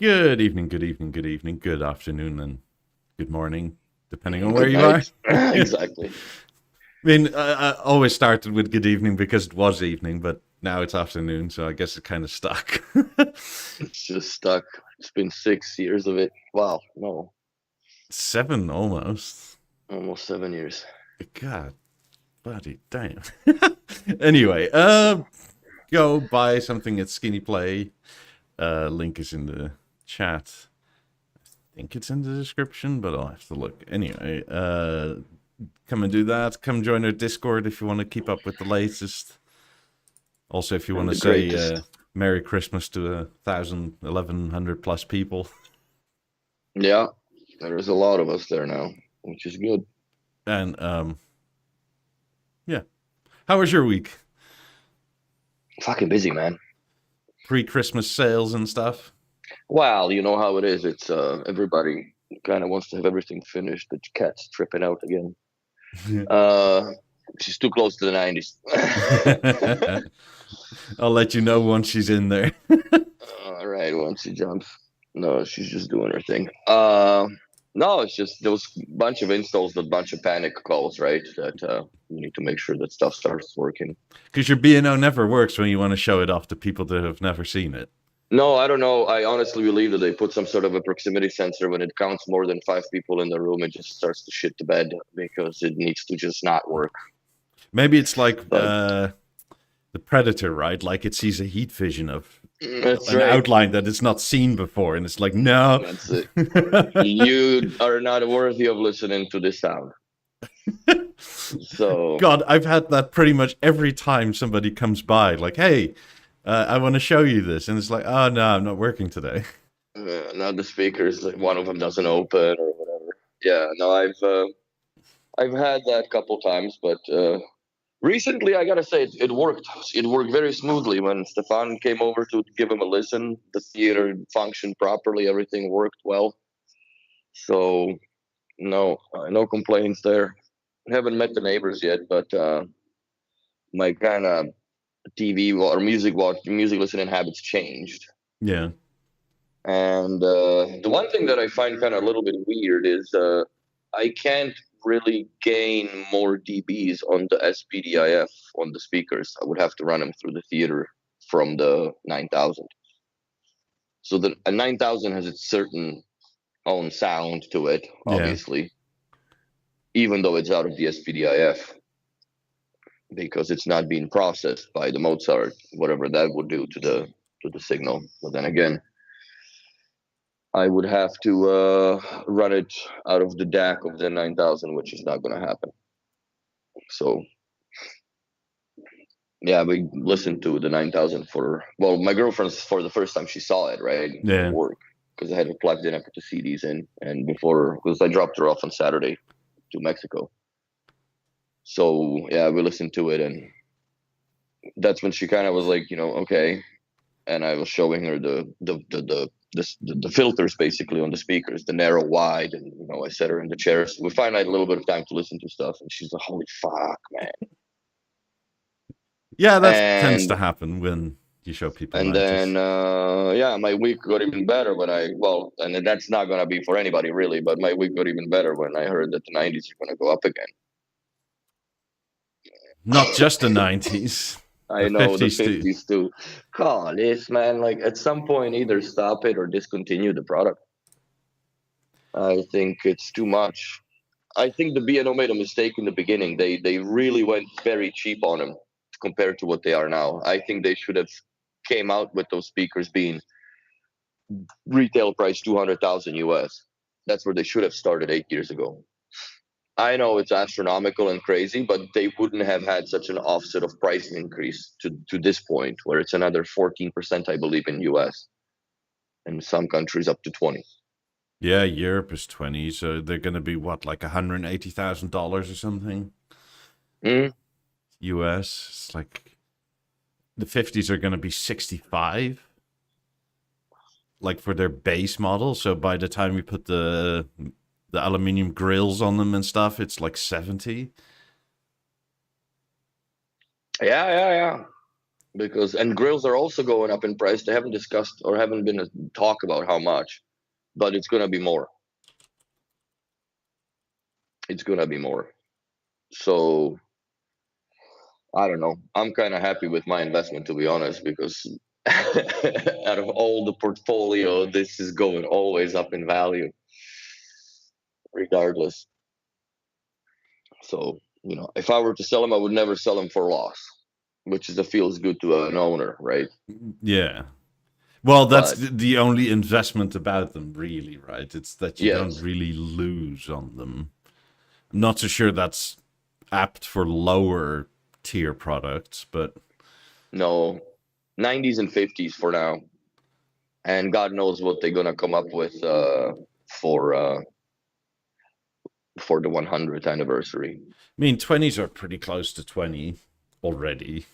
Good evening, good evening, good evening, good afternoon, and good morning, depending on where Good you are. night. Exactly. I always started with good evening because it was evening, but now it's afternoon, so I guess it kind of stuck. It's just stuck. It's been 6 years of it. Wow, no, Seven almost. almost 7 years. God, bloody damn. Anyway, go buy something at Skinny Play. Link is in the chat. I think it's in the description, but I'll have to look. Anyway, come and do that. Come join our Discord if you want to keep up with the latest. Also, if you want And to the say greatest. Merry Christmas to 1,100 plus people. Yeah, there's a lot of us there now, which is good. And yeah. How was your week? Fucking busy, man. Pre-Christmas sales and stuff? Well, you know how it is. It's everybody kind of wants to have everything finished. The cat's tripping out again. Uh, she's too close to the 90s. I'll let you know once she's in there. All right, once she jumps. No, she's just doing her thing. No, it's just those bunch of installs, the bunch of panic calls, right? That you need to make sure that stuff starts working. Because your B&O never works when you want to show it off to people that have never seen it. No, I don't know. I honestly believe that they put some sort of a proximity sensor when it counts more than 5 people in the room. It just starts to shit the bed because it needs to just not work. Maybe it's like But the Predator, right? Like it sees a heat vision of that's an right. outline that it's not seen before, and it's like, no. That's it. You are not worthy of listening to this sound. So God, I've had that pretty much every time somebody comes by. Like, hey, I want to show you this, and it's like, oh no, I'm not working today. now the speakers, like, one of them doesn't open or whatever. Yeah, no, I've had that a couple times, but recently I gotta say it worked. It worked very smoothly when Stefan came over to give him a listen. The theater functioned properly. Everything worked well. So no complaints there. Haven't met the neighbors yet, but my kind of or music listening habits changed. Yeah. And the one thing that I find kind of a little bit weird is I can't really gain more dBs on the SPDIF on the speakers. I would have to run them through the theater from the 9000. So the a 9000 has its certain own sound to it, Yeah. obviously, even though it's out of the SPDIF because it's not being processed by the Mozart, whatever that would do to the signal. But then again, I would have to run it out of the DAC of the 9000, which is not going to happen. So, yeah, we listened to the 9000 my girlfriend's for the first time she saw it, right? Yeah. At work, because I had it plugged in, I put the CDs in, and because I dropped her off on Saturday to Mexico. So, yeah, we listened to it, and that's when she kind of was like, okay. And I was showing her the filters basically on the speakers, the narrow, wide, and I set her in the chairs. We finally had a little bit of time to listen to stuff, and she's like, "Holy fuck, man!" Yeah, that tends And to happen when you show people and 90s. then my week got even better when and that's not gonna be for anybody really, but my week got even better when I heard that the 90s are gonna go up again. Not just the 90s. I The know the 50s too. 50s too. God, this man, like at some point, either stop it or discontinue the product. I think it's too much. I think the B&O made a mistake in the beginning. They really went very cheap on them compared to what they are now. I think they should have came out with those speakers being retail price 200,000 US. That's where they should have started 8 years ago. I know it's astronomical and crazy, but they wouldn't have had such an offset of price increase to this point, where it's another 14%, I believe, in US, and some countries up to 20. Yeah, Europe is 20, so they're going to be what, like $180,000 or something? Mm. US. It's like the 50s are going to be 65, like for their base model. So by the time we put the aluminium grills on them and stuff, it's like 70. Yeah. and grills are also going up in price. They haven't discussed or haven't been a talk about how much, but it's gonna be more. It's gonna be more. So I don't know. I'm kind of happy with my investment, to be honest, because out of all the portfolio, this is going always up in value, regardless. So, if I were to sell them, I would never sell them for loss, which is a feels good to an owner, right? Yeah. Well, that's But the only investment about them, really, right? It's that you don't yes, really lose on them. I'm not so sure that's apt for lower tier products, but no, 90s and 50s for now, and God knows what they're gonna come up with for uh, for the 100th anniversary. I mean, 20s are pretty close to 20 already,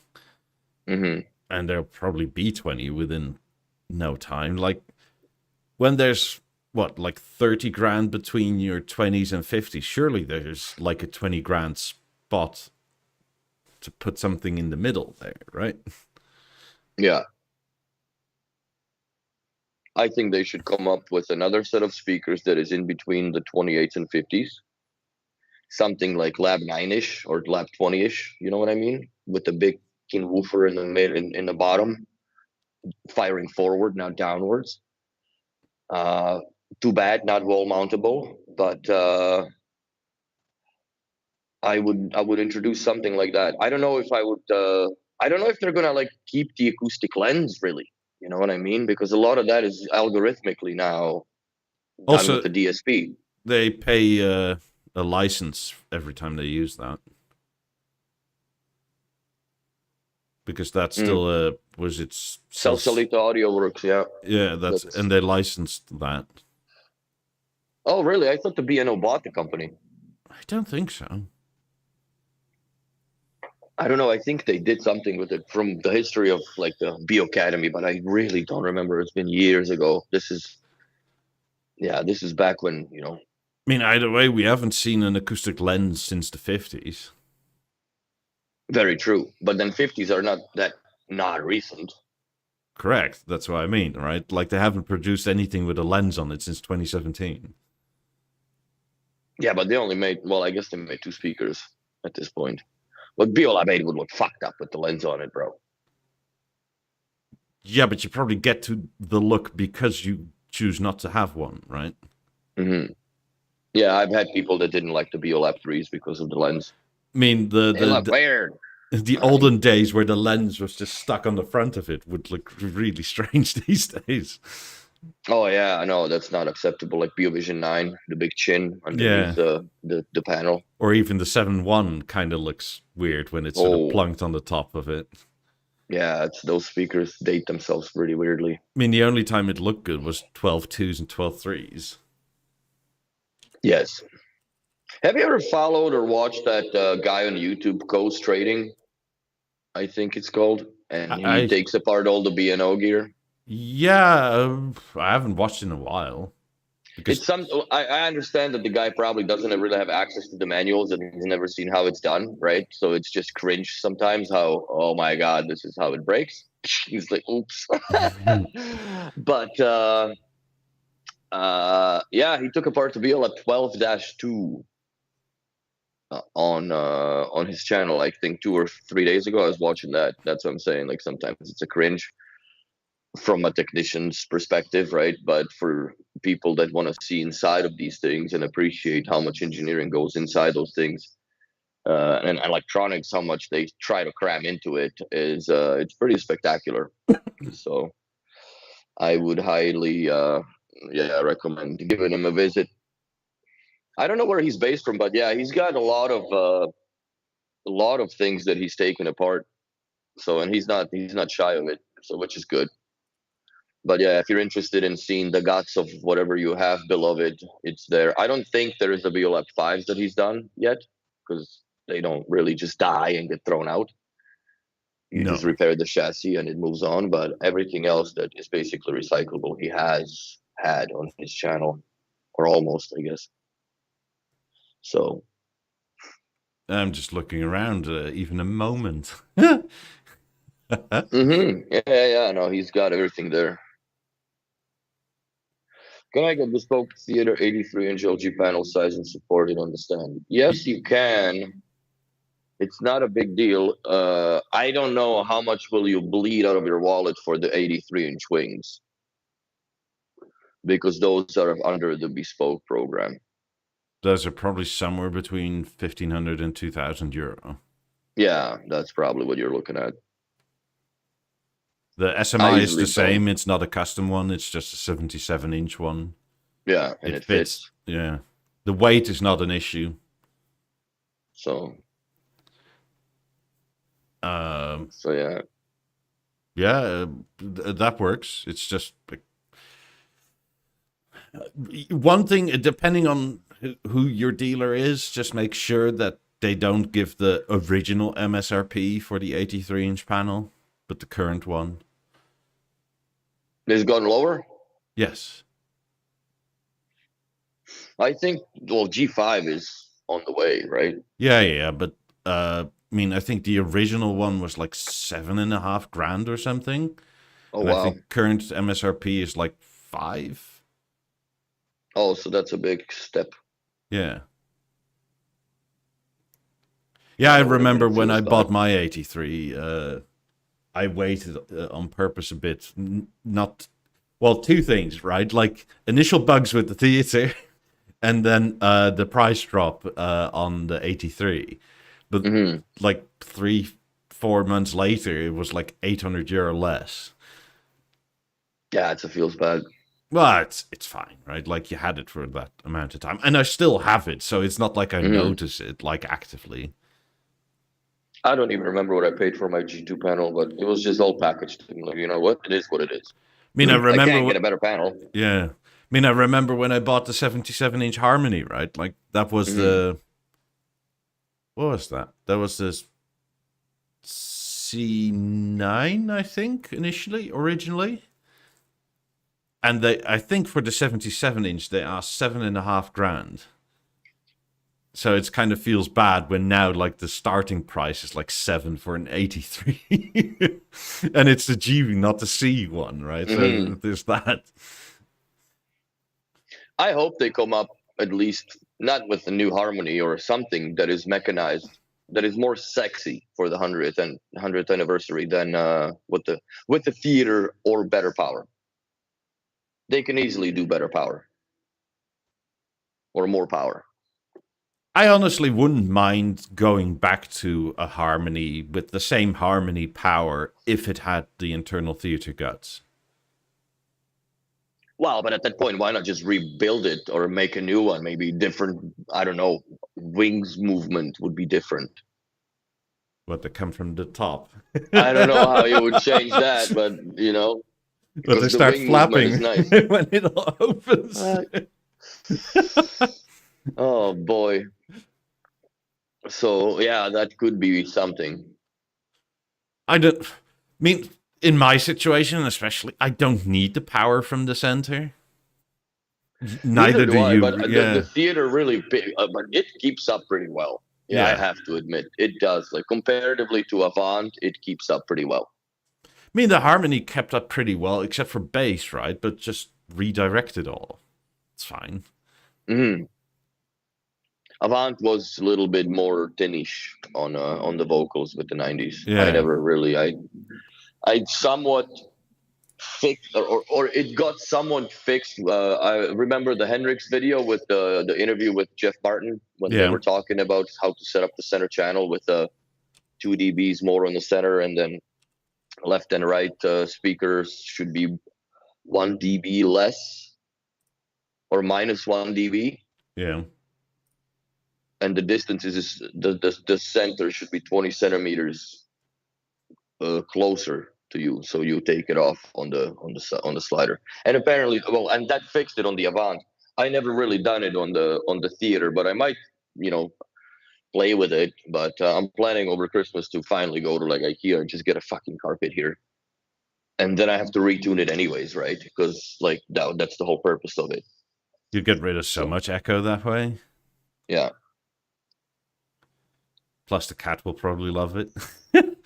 Hmm. and there'll probably be 20 within no time. Like, when there's, what, like 30 grand between your 20s and 50s, surely there's like a 20 grand spot to put something in the middle there, right? Yeah, I think they should come up with another set of speakers that is in between the 28s and 50s, something like Lab 9-ish or Lab 20-ish. You know what I mean? With the big woofer in the mid in the bottom, firing forward, not downwards. Uh, Too bad, not wall mountable, but I would introduce something like that. I don't know if I would. I don't know if they're gonna like keep the acoustic lens really. You know what I mean? Because a lot of that is algorithmically now done with Also, the DSP. they pay a license every time they use that. Because that's Mm. still was it Salsalito Audio Works, yeah. yeah, That's. and they licensed that. Oh, really? I thought the BNO bought the company. I don't think so. I don't know. I think they did something with it from the history of like the Beo Academy, but I really don't remember. It's been years ago. This is back when, I mean, either way, we haven't seen an acoustic lens since the 50s. very true. But then 50s are not recent. Correct. That's what I mean, right? Like they haven't produced anything with a lens on it since 2017. Yeah, but they only made, well, I guess they made two speakers at this point. But Beolab 8 would look fucked up with the lens on it, bro. Yeah, but you probably get to the look because you choose not to have one, right? Hmm. Yeah, I've had people that didn't like the Beolab 3s because of the lens. I mean, They look weird. the olden days where the lens was just stuck on the front of it would look really strange these days. Oh yeah, I know that's not acceptable. Like BeoVision 9, the big chin Yeah. underneath the panel. Or even the 7.1 kind of looks weird when it's sort of Oh plunked on the top of it. yeah, it's those speakers date themselves really weirdly. I mean, the only time it looked good was 12.2s and 12.3s. Yes. Have you ever followed or watched that guy on YouTube, Coast Trading? I think it's called, and he I takes apart all the B&O gear. Yeah, I haven't watched in a while because It's some. I understand that the guy probably doesn't really have access to the manuals and he's never seen how it's done, right? So it's just cringe sometimes. How, oh my god, this is how it breaks. He's like, oops. But yeah, he took apart the BL at 12-2 on his channel. I think 2 or 3 days ago. I was watching that. That's what I'm saying. Like sometimes it's a cringe from a technician's perspective, right? But for people that want to see inside of these things and appreciate how much engineering goes inside those things, and electronics, how much they try to cram into it, is it's pretty spectacular. So I would highly, recommend giving him a visit. I don't know where he's based from, but yeah, he's got a lot of things that he's taken apart. So, and he's not shy of it. So, which is good. But yeah, if you're interested in seeing the guts of whatever you have, beloved, it's there. I don't think there is a BioLab 5s that he's done yet because they don't really just die and get thrown out. You just no. repair the chassis and it moves on. But everything else that is basically recyclable, he has had on his channel, or almost, I guess. So I'm just looking around, even a moment. Yeah. No, he's got everything there. Can I get bespoke theater 83-inch LG panel size and supported on the stand? Yes, you can. It's not a big deal. I don't know how much will you bleed out of your wallet for the 83-inch wings, because those are under the bespoke program. Those are probably somewhere between 1,500 and 2,000 euro. Yeah, that's probably what you're looking at. The SMI is the same. It's not a custom one. It's just a 77-inch one. Yeah, and it fits. Yeah. The weight is not an issue. So yeah. Yeah, that works. It's just one thing, depending on who your dealer is, just make sure that they don't give the original MSRP for the 83-inch panel, but the current one. It's gone lower? Yes. I think, well, G5 is on the way, right? Yeah, but I mean, I think the original one was like 7.5 grand or something. Oh, and wow. I think current MSRP is like 5. Oh, so that's a big step. Yeah. Yeah, I remember when I bought my 83, I waited on purpose a bit. Well, two things, right? Like initial bugs with the theater, and then the price drop on the 83. But like 3-4 months later, it was like 800 euro less. Yeah, it feels bad. Well, it's fine, right? Like you had it for that amount of time, and I still have it, so it's not like I notice it like actively. I don't even remember what I paid for my G2 panel, but it was just all packaged. Like, you know what? It is what it is. I mean, I remember I can't get a better panel. Yeah. I mean, I remember when I bought the 77-inch Harmony, right? Like that was the what was that? That was this C9, I think, originally. And I think for the 77-inch, they asked 7.5 grand. So it kind of feels bad when now like the starting price is like 7 for an 83. And it's the G, not the C one, right? So there's that. I hope they come up at least not with a new Harmony or something that is mechanized, that is more sexy for the 100th anniversary than with the theater or better power. They can easily do better power or more power. I honestly wouldn't mind going back to a Harmony with the same Harmony power if it had the internal theater guts. Well, but at that point, why not just rebuild it or make a new one? Maybe different, I don't know, wings movement would be different. What, they come from the top? I don't know how you would change that, but, you know. But they start flapping nice. when it opens. Oh, boy. So, yeah, that could be something. I mean, in my situation especially, I don't need the power from the center. Neither do you. But the theater really, but it keeps up pretty well. Yeah, I have to admit, it does. Like comparatively to Avant, it keeps up pretty well. I mean, the Harmony kept up pretty well, except for bass, right? But just redirect it all. It's fine. Avant was a little bit more thinnish on the vocals with the 90s. Yeah. I never really, I somewhat fixed, or it got somewhat fixed. I remember the Hendrix video with the interview with Jeff Martin when they were talking about how to set up the center channel with 2 dBs more on the center, and then left and right speakers should be 1 dB less or minus 1 dB. Yeah. And the distance is the center should be 20 centimeters closer to you, so you take it off on the slider. And apparently, well, and that fixed it on the Avant. I never really done it on the theater, but I might, play with it. But I'm planning over Christmas to finally go to like IKEA and just get a fucking carpet here, and then I have to retune it anyways, right? Because like that's the whole purpose of it. You get rid of so much echo that way. Yeah. Plus, the cat will probably love it.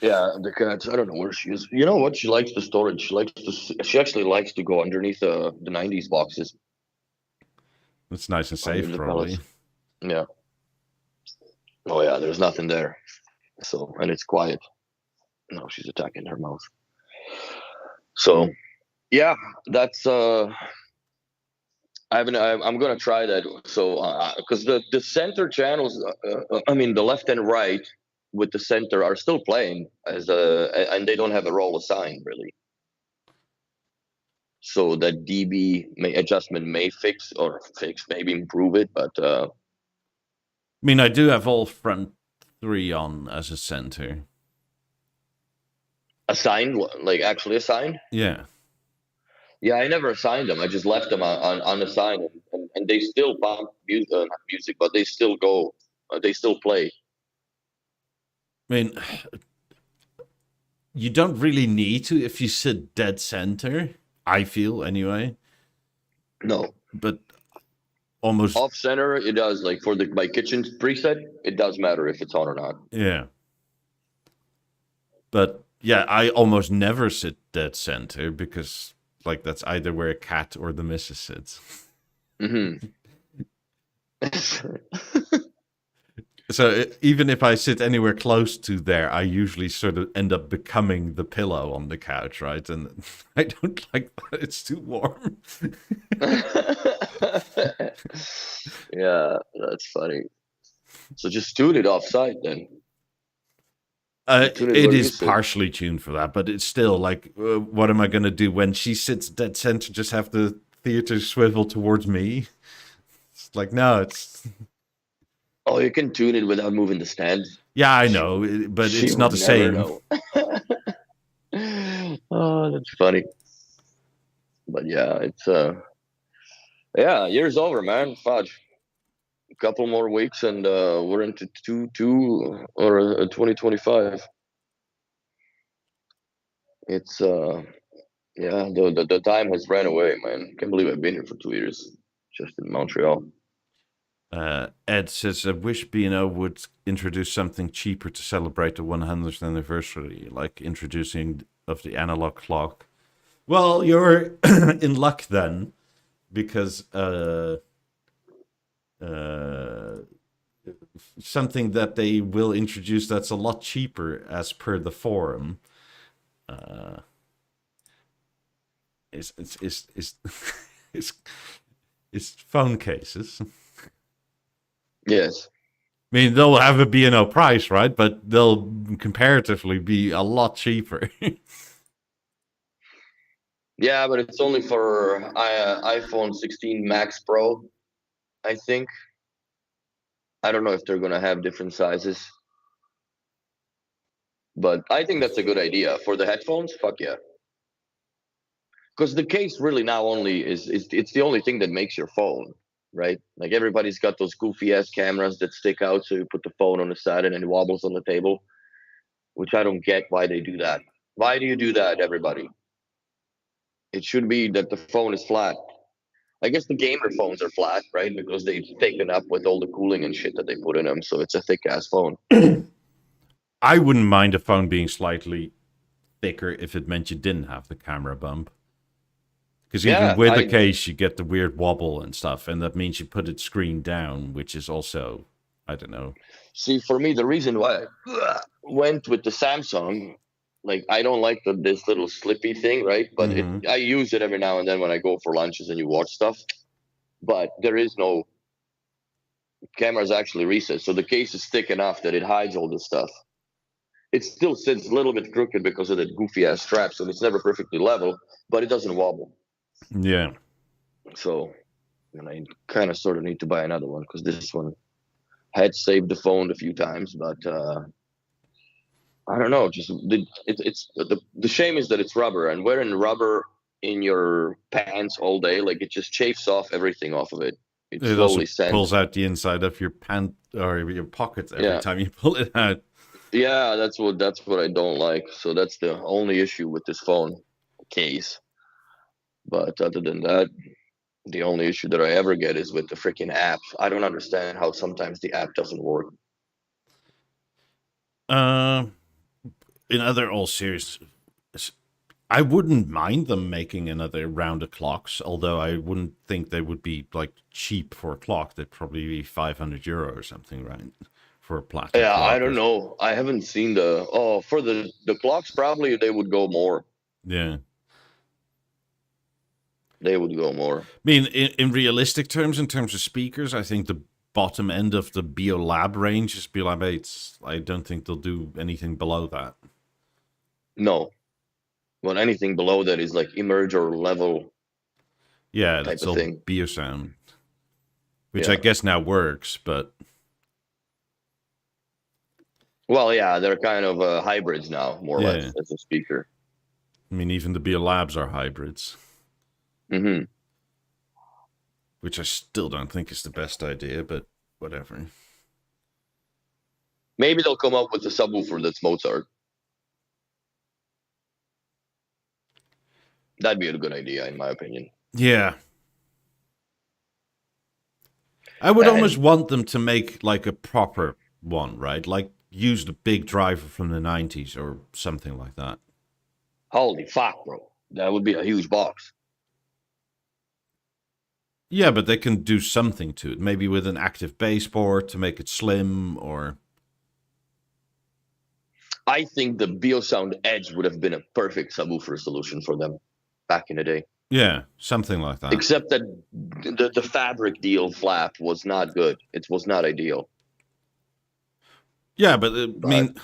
Yeah, the cat. I don't know where she is. You know what? She likes the storage. She actually likes to go underneath the '90s boxes It's nice and under safe, the probably. pellets. Yeah. Oh yeah, there's nothing there. So and it's quiet. No, she's attacking her mouth. So yeah, that's I'm gonna try that. So because the center channels, I mean the left and right with the center are still playing as and they don't have a role assigned really. So that adjustment may maybe improve it, but I mean, I do have all front 3 on as a center. assigned, like actually assigned. Yeah. Yeah, I never assigned them. I just left them on unassigned, and they still pump not music, but they still go, they still play. I mean, you don't really need to if you sit dead center, I feel anyway. No, But almost, off center it does. Like for my kitchen preset, it does matter if it's on or not. yeah. But yeah, I almost never sit dead center because, like, that's either where a cat or the missus sits. Mm-hmm. So even if I sit anywhere close to there, I usually sort of end up becoming the pillow on the couch, right? And I don't like that. It's too warm. Yeah, that's funny. So just tune it offside then. Tune It where is you sit. partially tuned for that, but it's still like, what am I going to do when she sits dead center? Just have the theater swivel towards me? It's like, no, it's... Oh, you can tune it without moving the stand. Yeah, I know, but She it's not would the never same. know. Oh, that's funny. But yeah, it's yeah, year's over, man. Fudge. A couple more weeks and we're into 2025. It's yeah, the time has ran away, man. Can't believe I've been here for 2 years, just in Montreal. Ed says, I wish B&O would introduce something cheaper to celebrate the 100th anniversary, like introducing of the analog clock. Well, you're in luck then, because something that they will introduce that's a lot cheaper as per the forum is is is phone cases. Yes. I mean, they'll have a B&O price, right? But they'll comparatively be a lot cheaper. Yeah, but it's only for iPhone 16 Max Pro, I think. I don't know if they're gonna have different sizes, but I think that's a good idea for the headphones. Fuck yeah. Because the case really now only is it's the only thing that makes your phone, right? Like everybody's got those goofy ass cameras that stick out, so you put the phone on the side and it wobbles on the table, which I don't get why they do that. Why do you do that, everybody? It should be that the phone is flat. I guess the gamer phones are flat, right? Because they've taken up with all the cooling and shit that they put in them, so it's a thick ass phone. I wouldn't mind a phone being slightly thicker if it meant you didn't have the camera bump. Because even Yeah, with a case, you get the weird wobble and stuff, and that means you put it screen down, which is also, I don't know. see. For me, the reason why I went with the Samsung, like I don't like this little slippy thing, right? But I use it every now and then when I go for lunches and you watch stuff. But there is no camera's actually reset, so the case is thick enough that it hides all this stuff. It still sits a little bit crooked because of that goofy ass strap, so it's never perfectly level, but it doesn't wobble. Yeah. So, and I kind of sort of need to buy another one because this one had saved the phone a few times, but I don't know. Just the shame is that it's rubber, and wearing rubber in your pants all day, like it just chafes off everything off of it. It It also slowly sends. pulls out the inside of your pant or your pocket every time you pull it out. Yeah, that's what I don't like. So that's the only issue with this phone case. But other than that, the only issue that I ever get is with the freaking app. I don't understand how sometimes the app doesn't work. in other all serious, I wouldn't mind them making another round of clocks, although I wouldn't think they would be like cheap for a clock. They'd probably be €500 or something, right? For a platinum Yeah, I clock. don't know. I haven't seen for the clocks. Probably they would go more. Yeah. They would go more. I mean, in realistic terms, in terms of speakers, I think the bottom end of the Beolab range is Beolab 8s. I don't think they'll do anything below that. No. Well, anything below that is like emerge or level. Yeah, that's all thing. Beosound, which I guess now works, but well, yeah, they're kind of hybrids now, more or less, as a speaker. I mean, even the Beolabs are hybrids. Mm-hmm. Which I still don't think is the best idea, but whatever. Maybe they'll come up with a subwoofer that's Mozart. That'd be a good idea, in my opinion. Yeah. I would almost want them to make like a proper one, right? Like use the big driver from the 90s or something like that. Holy fuck, bro. That would be a huge box. Yeah, but they can do something to it. Maybe with an active baseboard to make it slim or... I think the Beosound Edge would have been a perfect subwoofer solution for them back in the day. Yeah, something like that. Except that the fabric deal flap was not good. It was not ideal. Yeah, but I mean,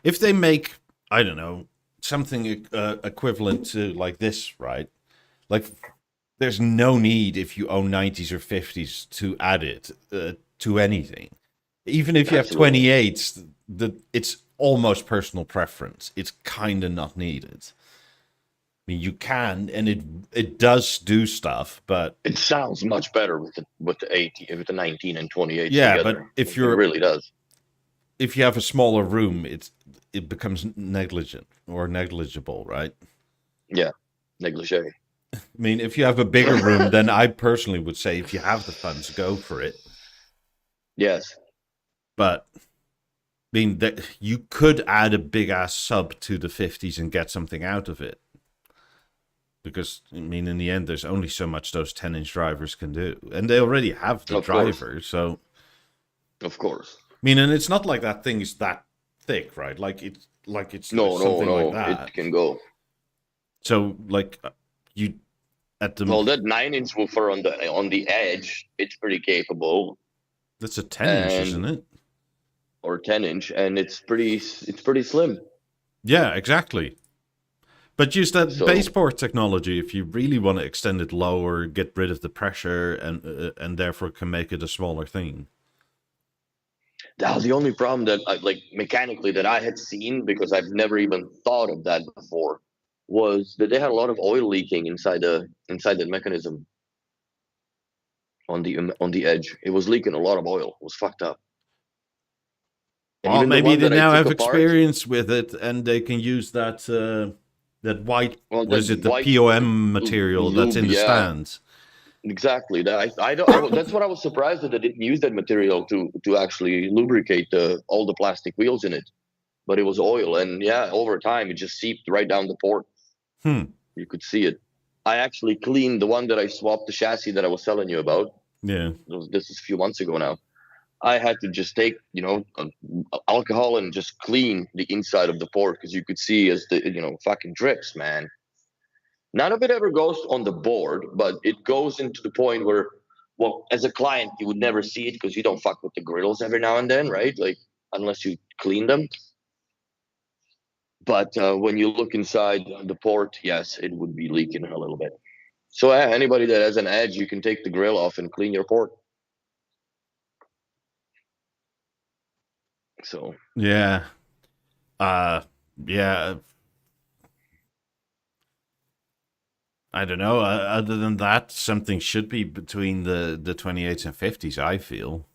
if they make, I don't know, something equivalent to like this, right? Like, there's no need if you own 90s or 50s to add it to anything. Even if you have 28s, it's almost personal preference. It's kind of not needed. I mean, you can, and it does do stuff, but it sounds much better with the 19 and 28. Yeah, together. But if you're it really does. If you have a smaller room, it becomes negligent or negligible, right? Yeah, negligee. I mean, if you have a bigger room, then I personally would say if you have the funds, go for it. Yes. But I mean, that you could add a big ass sub to the 50s and get something out of it. Because, I mean, in the end, there's only so much those 10-inch drivers can do. And they already have the driver, so... Of course. I mean, and it's not like that thing is that thick, right? Like it's no, like that. It can go. So, like, you... Well, that 9-inch woofer on the edge, it's pretty capable. That's a 10-inch, isn't it? Or 10-inch, and it's pretty slim. Yeah, exactly. But use that baseboard technology if you really want to extend it lower, get rid of the pressure, and therefore can make it a smaller thing. Now, the only problem that mechanically that I had seen, because I've never even thought of that before, was that they had a lot of oil leaking inside that mechanism on the edge. It was leaking a lot of oil. It was fucked up. And well, maybe they now have experience with it, and they can use that that white, the POM material lube, that's in the stands. Exactly. That's what I was surprised that they didn't use that material to actually lubricate all the plastic wheels in it. But it was oil, and yeah, over time it just seeped right down the port. You could see it. I actually cleaned the one that I swapped the chassis that I was telling you about. Yeah. This is a few months ago now. I had to just take, alcohol and just clean the inside of the port because you could see as the, fucking drips, man. None of it ever goes on the board, but it goes into the point where, well, as a client, you would never see it because you don't fuck with the grills every now and then, right? Like, unless you clean them. But when you look inside the port, yes, it would be leaking a little bit. So anybody that has an edge, you can take the grill off and clean your port. So yeah, I don't know. Other than that, something should be between the 28s and 50s. I feel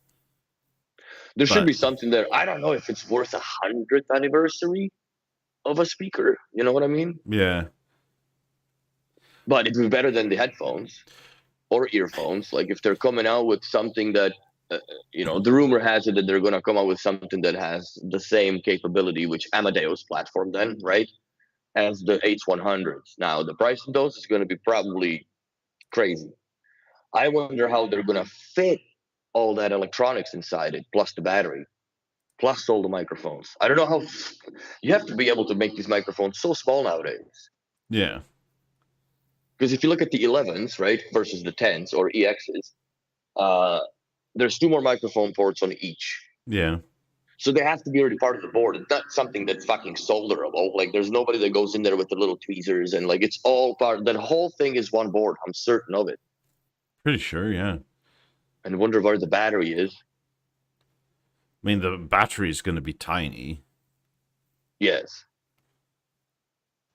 there should be something there. I don't know if it's worth 100th anniversary of a speaker. You know what I mean? Yeah. But it'd be better than the headphones or earphones. Like if they're coming out with something that the rumor has it that they're gonna come up with something that has the same capability, which Amadeus platform then, right, as the H100s. Now the price of those is gonna be probably crazy. I wonder how they're gonna fit all that electronics inside it, plus the battery, plus all the microphones. I don't know how. You have to be able to make these microphones so small nowadays. Yeah. Because if you look at the 11s, right, versus the 10s or EXs, there's 2 more microphone ports on each. Yeah. So they have to be already part of the board. It's not something that's fucking solderable. Like there's nobody that goes in there with the little tweezers and like it's all part. That whole thing is one board. I'm certain of it. Pretty sure, yeah. And wonder where the battery is. I mean, the battery is going to be tiny. Yes.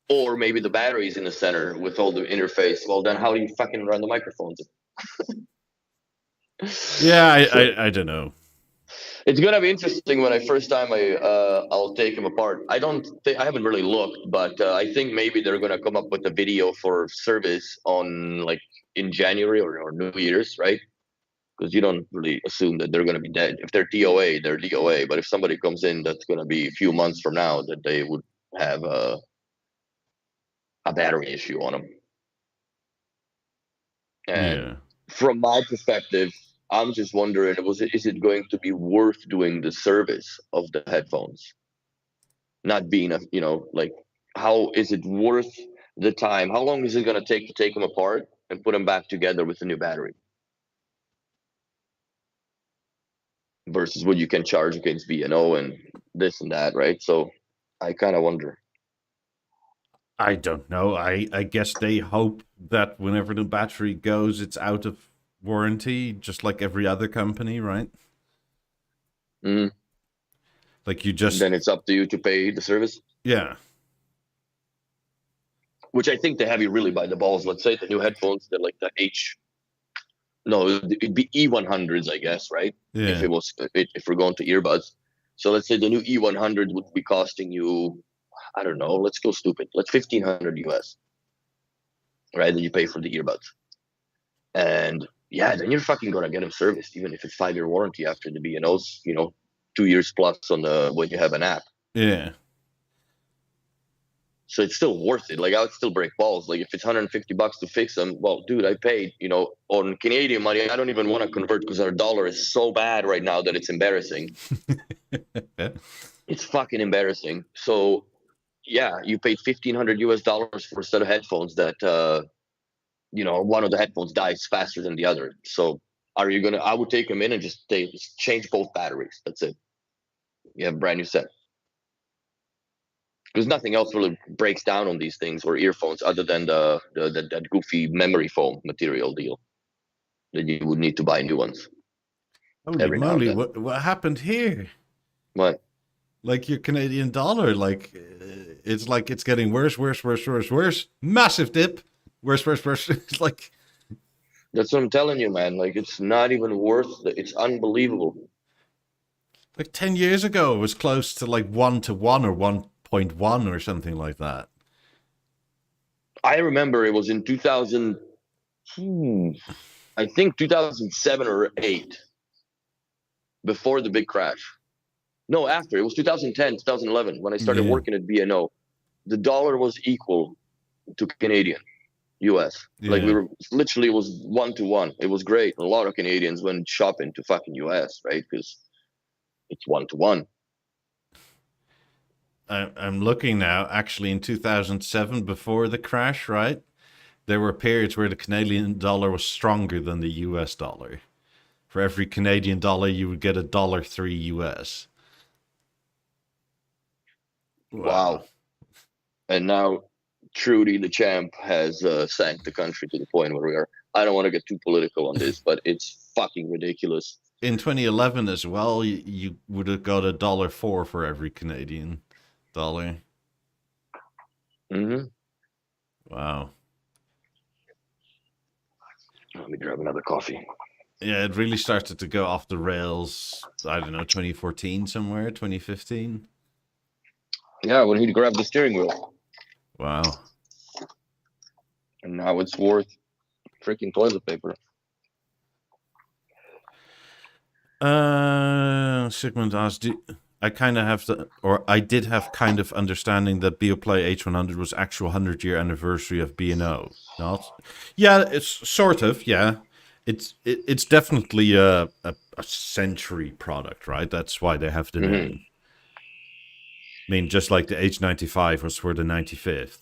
Or maybe the battery's in the center with all the interface. Well, then how do you fucking run the microphones? Yeah, I don't know. It's gonna be interesting when I'll take them apart. I haven't really looked, but I think maybe they're gonna come up with a video for service on like in January or New Year's, right? Because you don't really assume that they're gonna be dead. If they're DOA, they're DOA. But if somebody comes in that's gonna be a few months from now, that they would have a battery issue on them. And Yeah. from my perspective, I'm just wondering, is it going to be worth doing the service of the headphones? Not being like, how is it worth the time? How long is it going to take them apart and put them back together with a new battery? Versus what you can charge against B&O and this and that, right? So I kind of wonder. I don't know. I guess they hope that whenever the battery goes, it's out of warranty, just like every other company, right? Mm. Like you just... Then it's up to you to pay the service? Yeah. Which I think they have you really by the balls. Let's say the new headphones, they're like the it'd be E100s, I guess, right? Yeah. If we're going to earbuds. So let's say the new E100 would be costing you, I don't know, let's go stupid. Let's $1,500 US, right? That you pay for the earbuds. And yeah, then you're fucking gonna get them serviced, even if it's 5-year warranty after the B&Os, 2 years plus on when you have an app. Yeah. So it's still worth it. Like I would still break balls. Like if it's $150 to fix them, well, dude, I paid, on Canadian money. I don't even want to convert because our dollar is so bad right now that it's embarrassing. It's fucking embarrassing. So yeah, you paid $1,500 US for a set of headphones that, one of the headphones dies faster than the other. So I would take them in and just change both batteries. That's it. You have a brand new set. Because nothing else really breaks down on these things or earphones other than that goofy memory foam material deal that you would need to buy new ones. Holy moly, what happened here? What? Like your Canadian dollar, like it's getting worse. Massive dip. Worse. It's like... That's what I'm telling you, man. Like it's not even worth it. It's unbelievable. Like 10 years ago, it was close to like 1-to-1 or 1.1 or something like that. I remember it was in 2000, I think 2007 or 8, before the big crash. No, after. It was 2010, 2011 when I started working at B&O. The dollar was equal to Canadian, US. Yeah. Like it was 1-to-1. It was great. A lot of Canadians went shopping to fucking US, right? Because it's 1-to-1. I'm looking now, actually in 2007, before the crash, right? There were periods where the Canadian dollar was stronger than the US dollar. For every Canadian dollar, you would get $1.03 US. Wow. And now Trudy, the champ, has sank the country to the point where we are. I don't want to get too political on this, but it's fucking ridiculous. In 2011 as well, you would have got $1.04 for every Canadian dollar. Mm-hmm. Wow. Let me grab another coffee. Yeah, it really started to go off the rails, I don't know, 2014 somewhere, 2015. Yeah, when he grabbed the steering wheel. Wow. And now it's worth freaking toilet paper. Sigmund asked, I kind of have the, or I did have kind of understanding that Beoplay H100 was actual 100-year anniversary of B&O. Not? Yeah, it's sort of, yeah. It's definitely a century product, right? That's why they have the name. I mean, just like the H95 was for the 95th.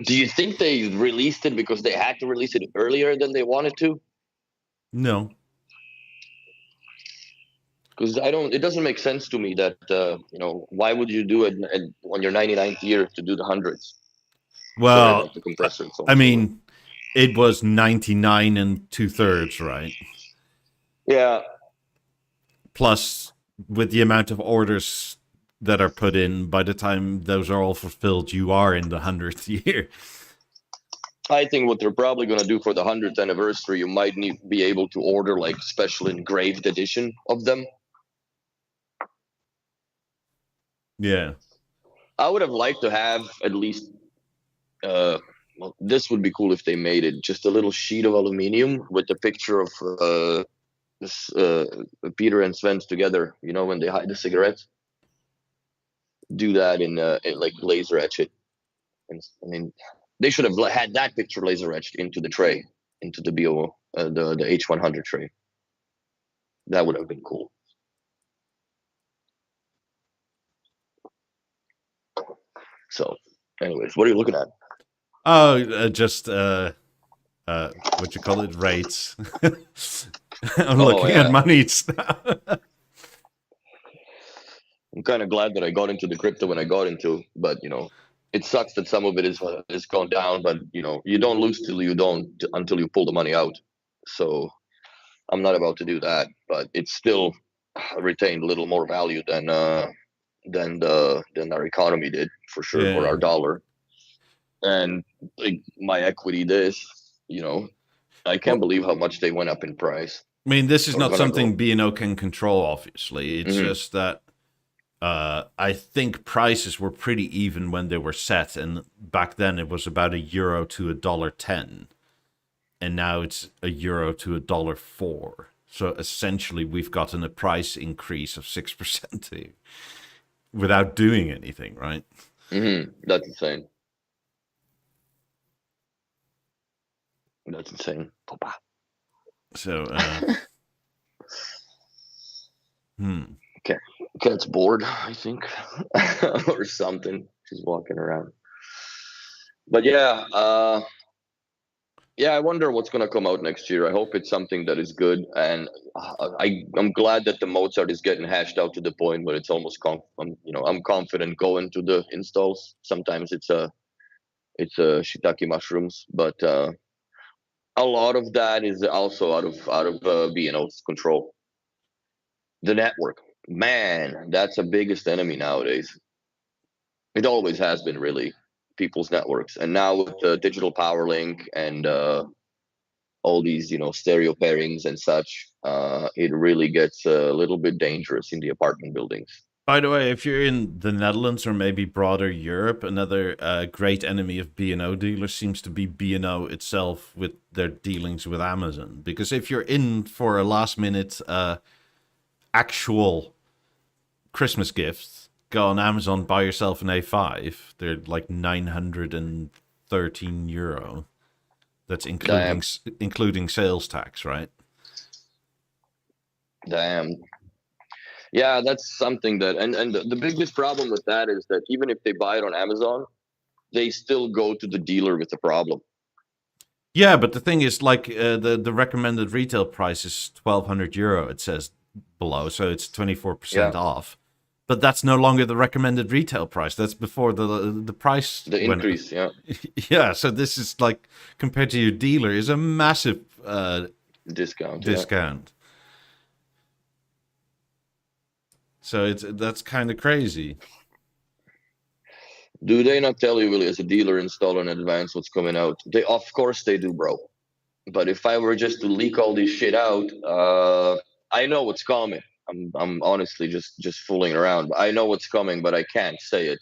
Do you think they released it because they had to release it earlier than they wanted to? No. Because it doesn't make sense to me that why would you do it on your 99th year to do the hundreds? Sorry Well, about the compressor. I mean, it was 99 and 2/3, right? Yeah. Plus, with the amount of orders that are put in, by the time those are all fulfilled, you are in the 100th year. I think what they're probably going to do for the 100th anniversary, you might be able to order like special engraved edition of them. Yeah. I would have liked to have at least, well, this would be cool if they made it just a little sheet of aluminum with the picture of Peter and Sven's together, when they hide the cigarettes. Do that in like laser etch it. And, I mean, they should have had that picture laser etched into the tray, into the the H100 tray. That would have been cool. So, anyways, what are you looking at? Oh, just what you call it, rates. I'm looking at money now. I'm kind of glad that I got into the crypto when I got into, but it sucks that some of it is gone down. But you don't lose until you pull the money out. So I'm not about to do that, but it's still retained a little more value than our economy did, for sure, or our dollar. And like my equity, I can't believe how much they went up in price. I mean, this is not something B&O can control, obviously. It's just that I think prices were pretty even when they were set, and back then it was about €1 to $1.10, and now it's €1 to $1.04. So essentially, we've gotten a price increase of 6% without doing anything, right? That's insane. That's insane. So, Okay. Cat's bored, I think, or something. She's walking around. But yeah, I wonder what's gonna come out next year. I hope it's something that is good, and I'm glad that the Mozart is getting hashed out to the point where it's almost I'm confident going to the installs. Sometimes it's a shiitake mushrooms, but a lot of that is also out of B&O's control. The network, man, that's the biggest enemy nowadays. It always has been, really, people's networks, and now with the digital power link and all these stereo pairings and such, it really gets a little bit dangerous in the apartment buildings. By the way, if you're in the Netherlands or maybe broader Europe, another great enemy of B&O dealers seems to be B&O itself with their dealings with Amazon. Because if you're in for a last-minute actual Christmas gift, go on Amazon, buy yourself an A5. They're like €913. That's including sales tax, right? Damn. Yeah, that's something that, and the biggest problem with that is that even if they buy it on Amazon, they still go to the dealer with the problem. Yeah, but the thing is, like, the recommended retail price is €1,200, it says below, so it's 24% off. But that's no longer the recommended retail price. That's before the price. The increase, yeah. Yeah, so this is like, compared to your dealer, is a massive discount. Yeah. So that's kind of crazy. Do they not tell you, really, as a dealer, install in advance what's coming out? Of course they do, bro. But if I were just to leak all this shit out, I know what's coming. I'm honestly just fooling around. I know what's coming, but I can't say it.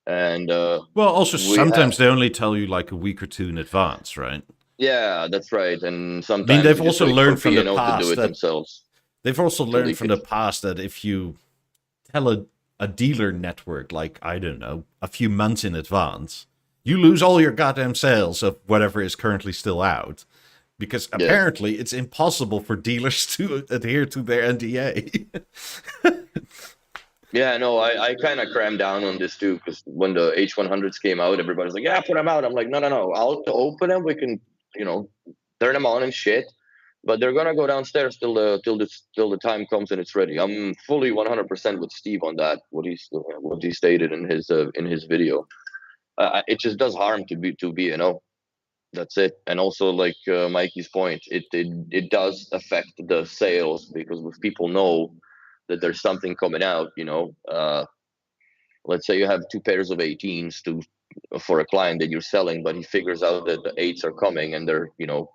And well, also sometimes they only tell you like a week or two in advance, right? Yeah, that's right. And I mean, sometimes they've you just also wait for learned from the P&O to do past it that themselves they've also to learned leak from it. the past that if you tell a dealer network, like, I don't know, a few months in advance, you lose all your goddamn sales of whatever is currently still out. Because Yes. apparently it's impossible for dealers to adhere to their NDA. Yeah, no, I kind of crammed down on this too because when the H100s came out, everybody's like, "Yeah, put them out." I'm like, "No. I'll open them. We can, you know, turn them on and shit, but they're gonna go downstairs till the time comes and it's ready." I'm fully 100% with Steve on that. What he stated in his video. It just does harm to be, you know. That's it. And also, like Mikey's point, it does affect the sales because if people know that there's something coming out, you know, let's say you have two pairs of 18s to for a client that you're selling, but he figures out that the eights are coming and they're, you know,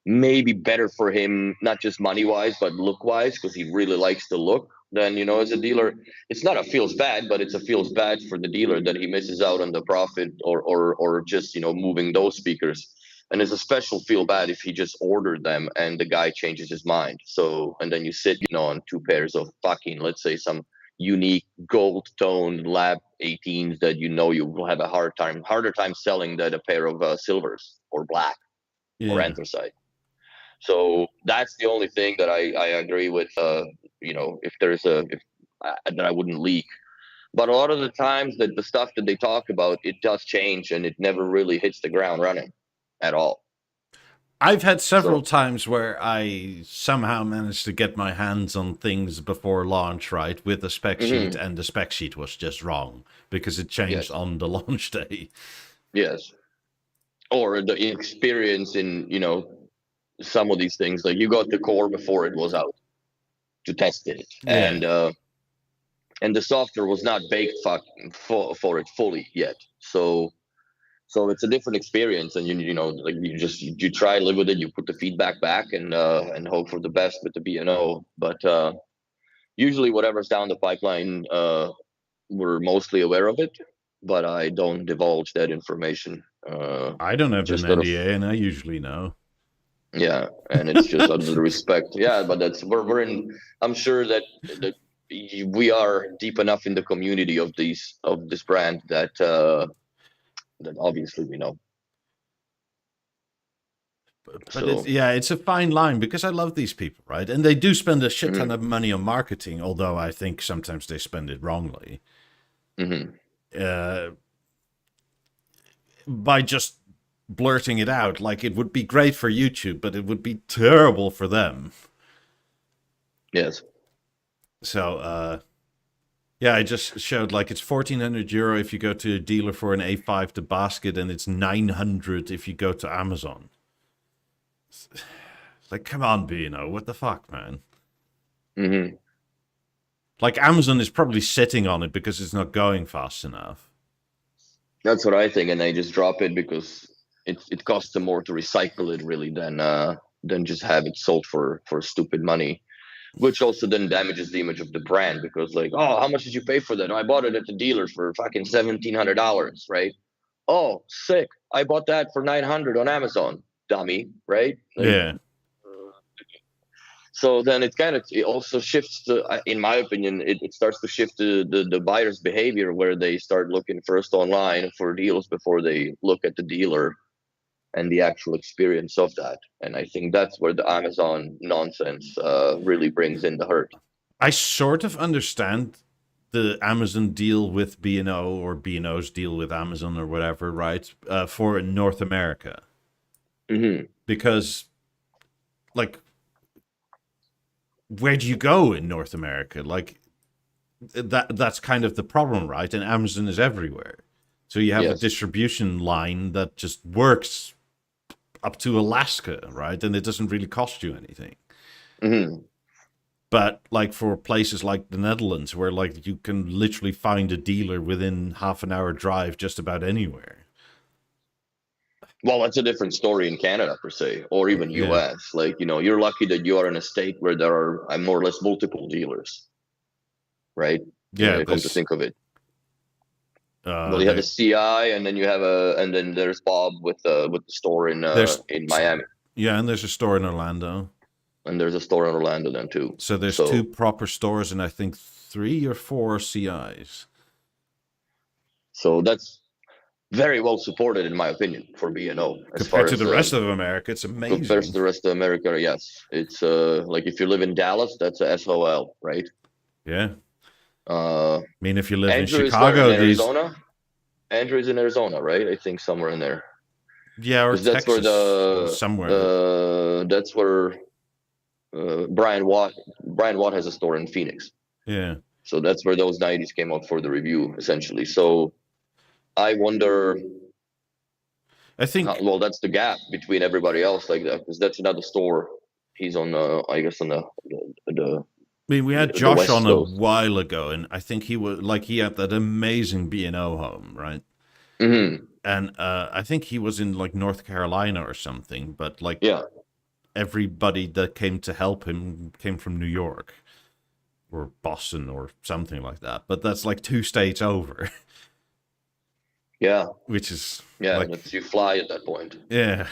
maybe better for him, not just money wise, but look wise, because he really likes the look. Then, you know, as a dealer, it's not a feels bad, but it's a feels bad for the dealer that he misses out on the profit or just, you know, moving those speakers. And it's a special feel bad if he just ordered them and the guy changes his mind. So, and then you sit, you know, on two pairs of fucking, let's say, some unique gold toned lab 18s that you know you will have a harder time selling than a pair of silvers or black or Yeah. anthracite. So that's the only thing that I agree with. You know, if there's a if that I wouldn't leak. But a lot of the times that the stuff that they talk about, it does change and it never really hits the ground running at all. I've had So several times where I somehow managed to get my hands on things before launch, right, with the spec sheet, mhm, and the spec sheet was just wrong because it changed yes, on the launch day. yes, or the experience in, you know, some of these things. Like you got the core before it was out to test it, Yeah. and the software was not baked for it fully yet. So it's a different experience, and you know, like you try live with it, you put the feedback back and hope for the best with the BNO. But usually whatever's down the pipeline, we're mostly aware of it, but I don't divulge that information. I don't have an Just out of NDA, and I usually know. Yeah, and it's just out of the respect. Yeah, but that's we're in. I'm sure that we are deep enough in the community of this brand that obviously we know. But it's, So. yeah, it's a fine line because I love these people, right? And they do spend a shit ton Mhm, of money on marketing, although I think sometimes they spend it wrongly. mhm. Uh, by just blurting it out, like it would be great for YouTube, but it would be terrible for them. Yes. So, yeah, I just showed like it's €1,400 if you go to a dealer for an A5 to basket, and it's 900 if you go to Amazon. It's like, come on, Bino, what the fuck, man? Hmm. Like, Amazon is probably sitting on it because it's not going fast enough. That's what I think, and they just drop it because it costs them more to recycle it really than just have it sold for stupid money, which also then damages the image of the brand because like, oh, how much did you pay for that? Oh, I bought it at the dealers for fucking $1,700, right? Oh, sick! I bought that for 900 on Amazon, dummy, right? Like, Yeah. so then it also shifts in my opinion, it starts to shift the buyer's behavior where they start looking first online for deals before they look at the dealer and the actual experience of that. And I think that's where the Amazon nonsense really brings in the hurt. I sort of understand the Amazon deal with B&O or B&O's deal with Amazon or whatever, right? For North America. Hmm. Because, like, where do you go in North America? Like, that's kind of the problem, right? And Amazon is everywhere. So you have a Yes. distribution line that just works up to Alaska, right? And it doesn't really cost you anything. Hmm. But like for places like the Netherlands, where like you can literally find a dealer within half an hour drive just about anywhere. Well, that's a different story in Canada per se, or even Yeah. US. Like, you know, you're lucky that you are in a state where there are more or less multiple dealers, right? Yeah, Come to there's think of it. Well, you have a CI, and then there's Bob with the store in Miami. Yeah, and there's a store in Orlando. And there's a store in Orlando then too. So there's 2 proper stores and I think 3 or 4 CIs. So that's very well supported, in my opinion, for B&O. Compared to the rest of America, it's amazing. Compared to the rest of America, yes. It's like if you live in Dallas, that's a SOL, right? Yeah. I mean, if you live Andrew in Chicago, in Arizona. Andrew's in Arizona, right? I think somewhere in there. Yeah, or Texas, where somewhere. That's where Brian Watt has a store in Phoenix. Yeah. So that's where those 90s came out for the review, essentially. So I wonder. I think. Well, that's the gap between everybody else, like that, because that's another store. He's on, I guess, on the. I mean, we had Josh on a while ago, and I think he had that amazing B&O home, right? Mm-hmm. And I think he was in like North Carolina or something, but like, yeah, everybody that came to help him came from New York or Boston or something like that. But that's like 2 states over. Yeah. Which is like, you fly at that point. Yeah.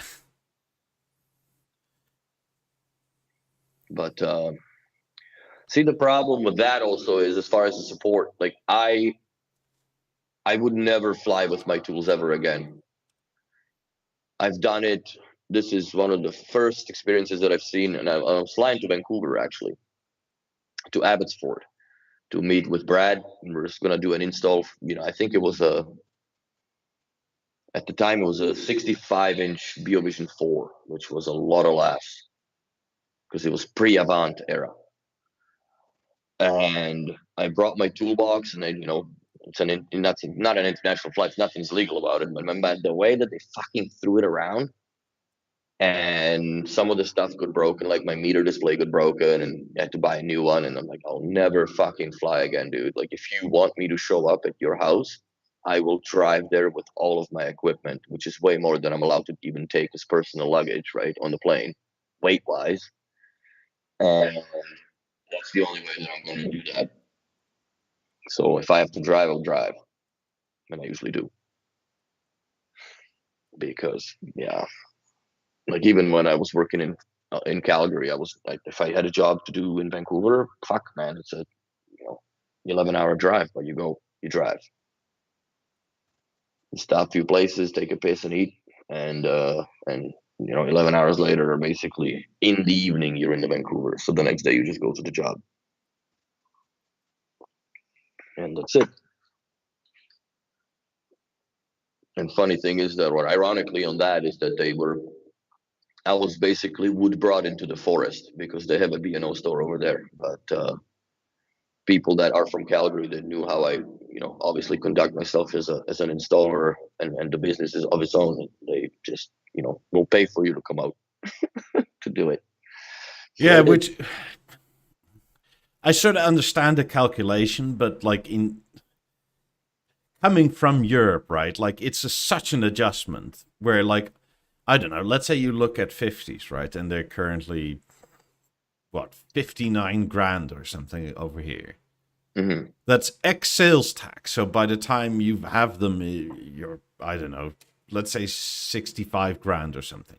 But see, the problem with that also is, as far as the support, like I would never fly with my tools ever again. I've done it. This is one of the first experiences that I've seen, and I was flying to Vancouver, actually, to Abbotsford, to meet with Brad. And we're just gonna do an install. I think it was at the time it was a 65-inch BeoVision 4, which was a lot of laughs because it was pre-Avant era. And I brought my toolbox, and then it's not an international flight. Nothing's legal about it. But the way that they fucking threw it around, and some of the stuff got broken, like my meter display got broken, and I had to buy a new one. And I'm like, I'll never fucking fly again, dude. Like, if you want me to show up at your house, I will drive there with all of my equipment, which is way more than I'm allowed to even take as personal luggage, right, on the plane, weight-wise. And that's the only way that I'm going to do that. So if I have to drive, I'll drive. And I usually do. Because, yeah. Like, even when I was working in Calgary, I was like, if I had a job to do in Vancouver, fuck, man, it's a 11-hour drive. But you drive. You stop a few places, take a piss and eat, and 11 hours later, or basically in the evening, you're in the Vancouver. So the next day, you just go to the job. And that's it. And funny thing is that what ironically on that is that I was basically wood brought into the forest because they have a B&O store over there. But people that are from Calgary, that knew how I, obviously conduct myself as an installer, and the business is of its own. They just, will pay for you to come out to do it. So yeah, which I sort of understand the calculation, but like coming from Europe, right? Like, it's such an adjustment where, like, I don't know, let's say you look at 50s, right? And they're currently, 59 grand or something over here. Mm-hmm. That's ex sales tax. So by the time you have them, you're, I don't know, let's say 65 grand or something.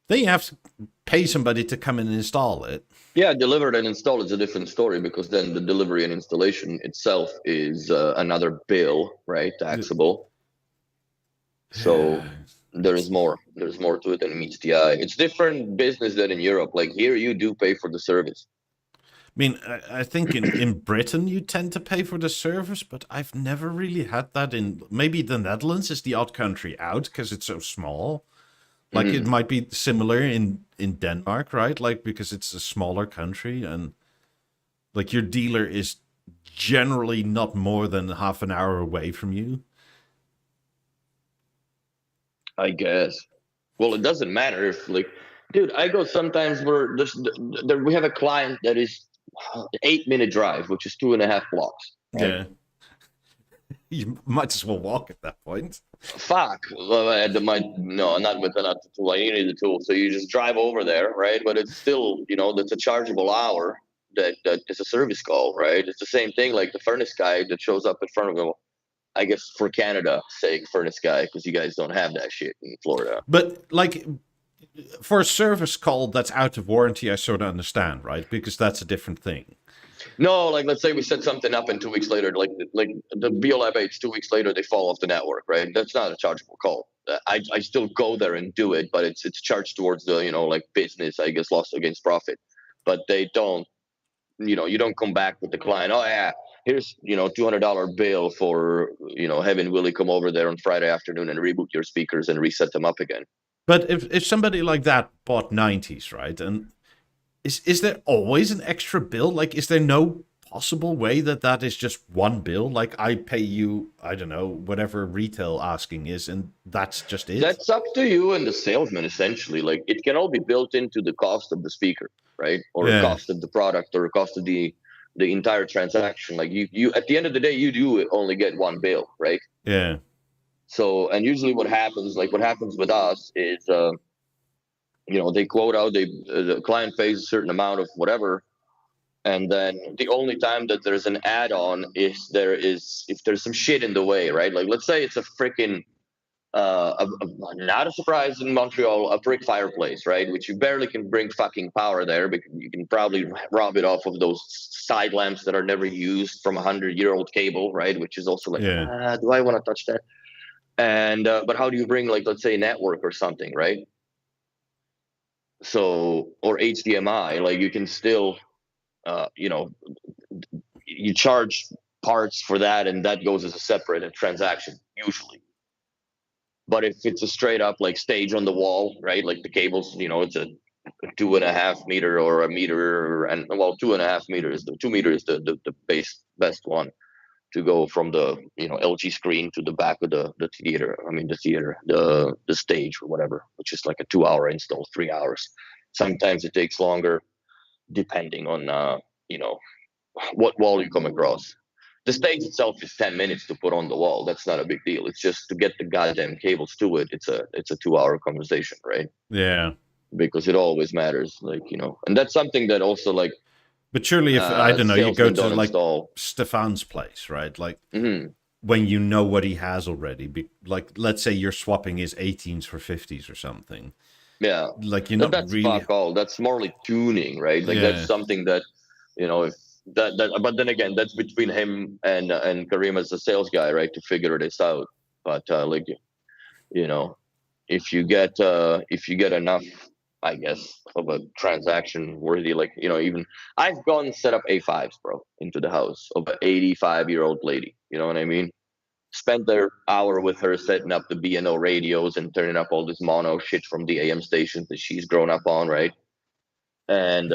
Then you have to pay somebody to come and install it. Yeah, delivered and install is a different story, because then the delivery and installation itself is another bill, right? Taxable. So there's more to it than meets the eye. It's different business than in Europe. Like, here you do pay for the service. I mean, I think in Britain you tend to pay for the service, but I've never really had that maybe the Netherlands is the odd country out because it's so small. Like, it might be similar in Denmark, right? Like, because it's a smaller country, and like your dealer is generally not more than half an hour away from you. I guess. Well, it doesn't matter if, like, dude, I go sometimes where we have a client that is 8-minute drive, which is 2.5 blocks. Right? Yeah. You might as well walk at that point. Fuck. No, not with the tool. I needed the tool. So you just drive over there, right? But it's still, that's a chargeable hour that is a service call, right? It's the same thing like the furnace guy that shows up in front of him. I guess for Canada's sake, furnace guy, because you guys don't have that shit in Florida. But like for a service call that's out of warranty, I sort of understand, right? Because that's a different thing. No, like let's say we set something up and 2 weeks later, like the BeoLab 8s, 2 weeks later they fall off the network, right? That's not a chargeable call. I still go there and do it, but it's charged towards the like business, I guess, loss against profit. But they don't, you don't come back with the client. Oh yeah, here's $200 bill for having Willie come over there on Friday afternoon and reboot your speakers and reset them up again. But if somebody like that bought 90s, right, and is there always an extra bill? Like, is there no possible way that is just one bill? Like, I pay you, I don't know, whatever retail asking is, and that's just it? That's up to you and the salesman, essentially. Like, it can all be built into the cost of the speaker, right? Or the cost of the product, or the cost of the entire transaction. Like, you at the end of the day, you do only get one bill, right? Yeah. So, and usually what happens with us is, they quote out, the client pays a certain amount of whatever, and then the only time that there's an add-on is if there's some shit in the way, right? Like, let's say it's a freaking not a surprise in Montreal, a brick fireplace, right? Which you barely can bring fucking power there, because you can probably rob it off of those side lamps that are never used from 100-year-old cable, right? Which is also like, do I want to touch that? And but how do you bring, like, let's say, network or something, right? So, or HDMI, like, you can still, you charge parts for that, and that goes as a separate transaction usually. But if it's a straight up like stage on the wall, right? Like the cables, it's a 2.5 meter or a meter, and 2.5 meters. The 2 meter is the best one to go from the LG screen to the back of the theater. I mean the stage or whatever, which is like a 2-hour install, 3 hours. Sometimes it takes longer, depending on what wall you come across. The stage itself is 10 minutes to put on the wall. That's not a big deal. It's just to get the goddamn cables to it. It's a 2-hour conversation, right? Yeah. Because it always matters, like, and that's something that also, like. But surely if, I don't know, you go to like install. Stefan's place, right? Like when you know what he has already, like let's say you're swapping his 18s for 50s or something. Yeah. Like, you're not that's really. Fuck all. That's more like tuning, right? Like that's something that, if that, but then again, that's between him and Karim as a sales guy, right? To figure this out. But like, if you get enough, I guess, of a transaction worthy, like, even I've gone and set up A5s, bro, into the house of an 85-year-old lady. You know what I mean? Spent their hour with her setting up the B&O radios and turning up all this mono shit from the AM stations that she's grown up on, right? And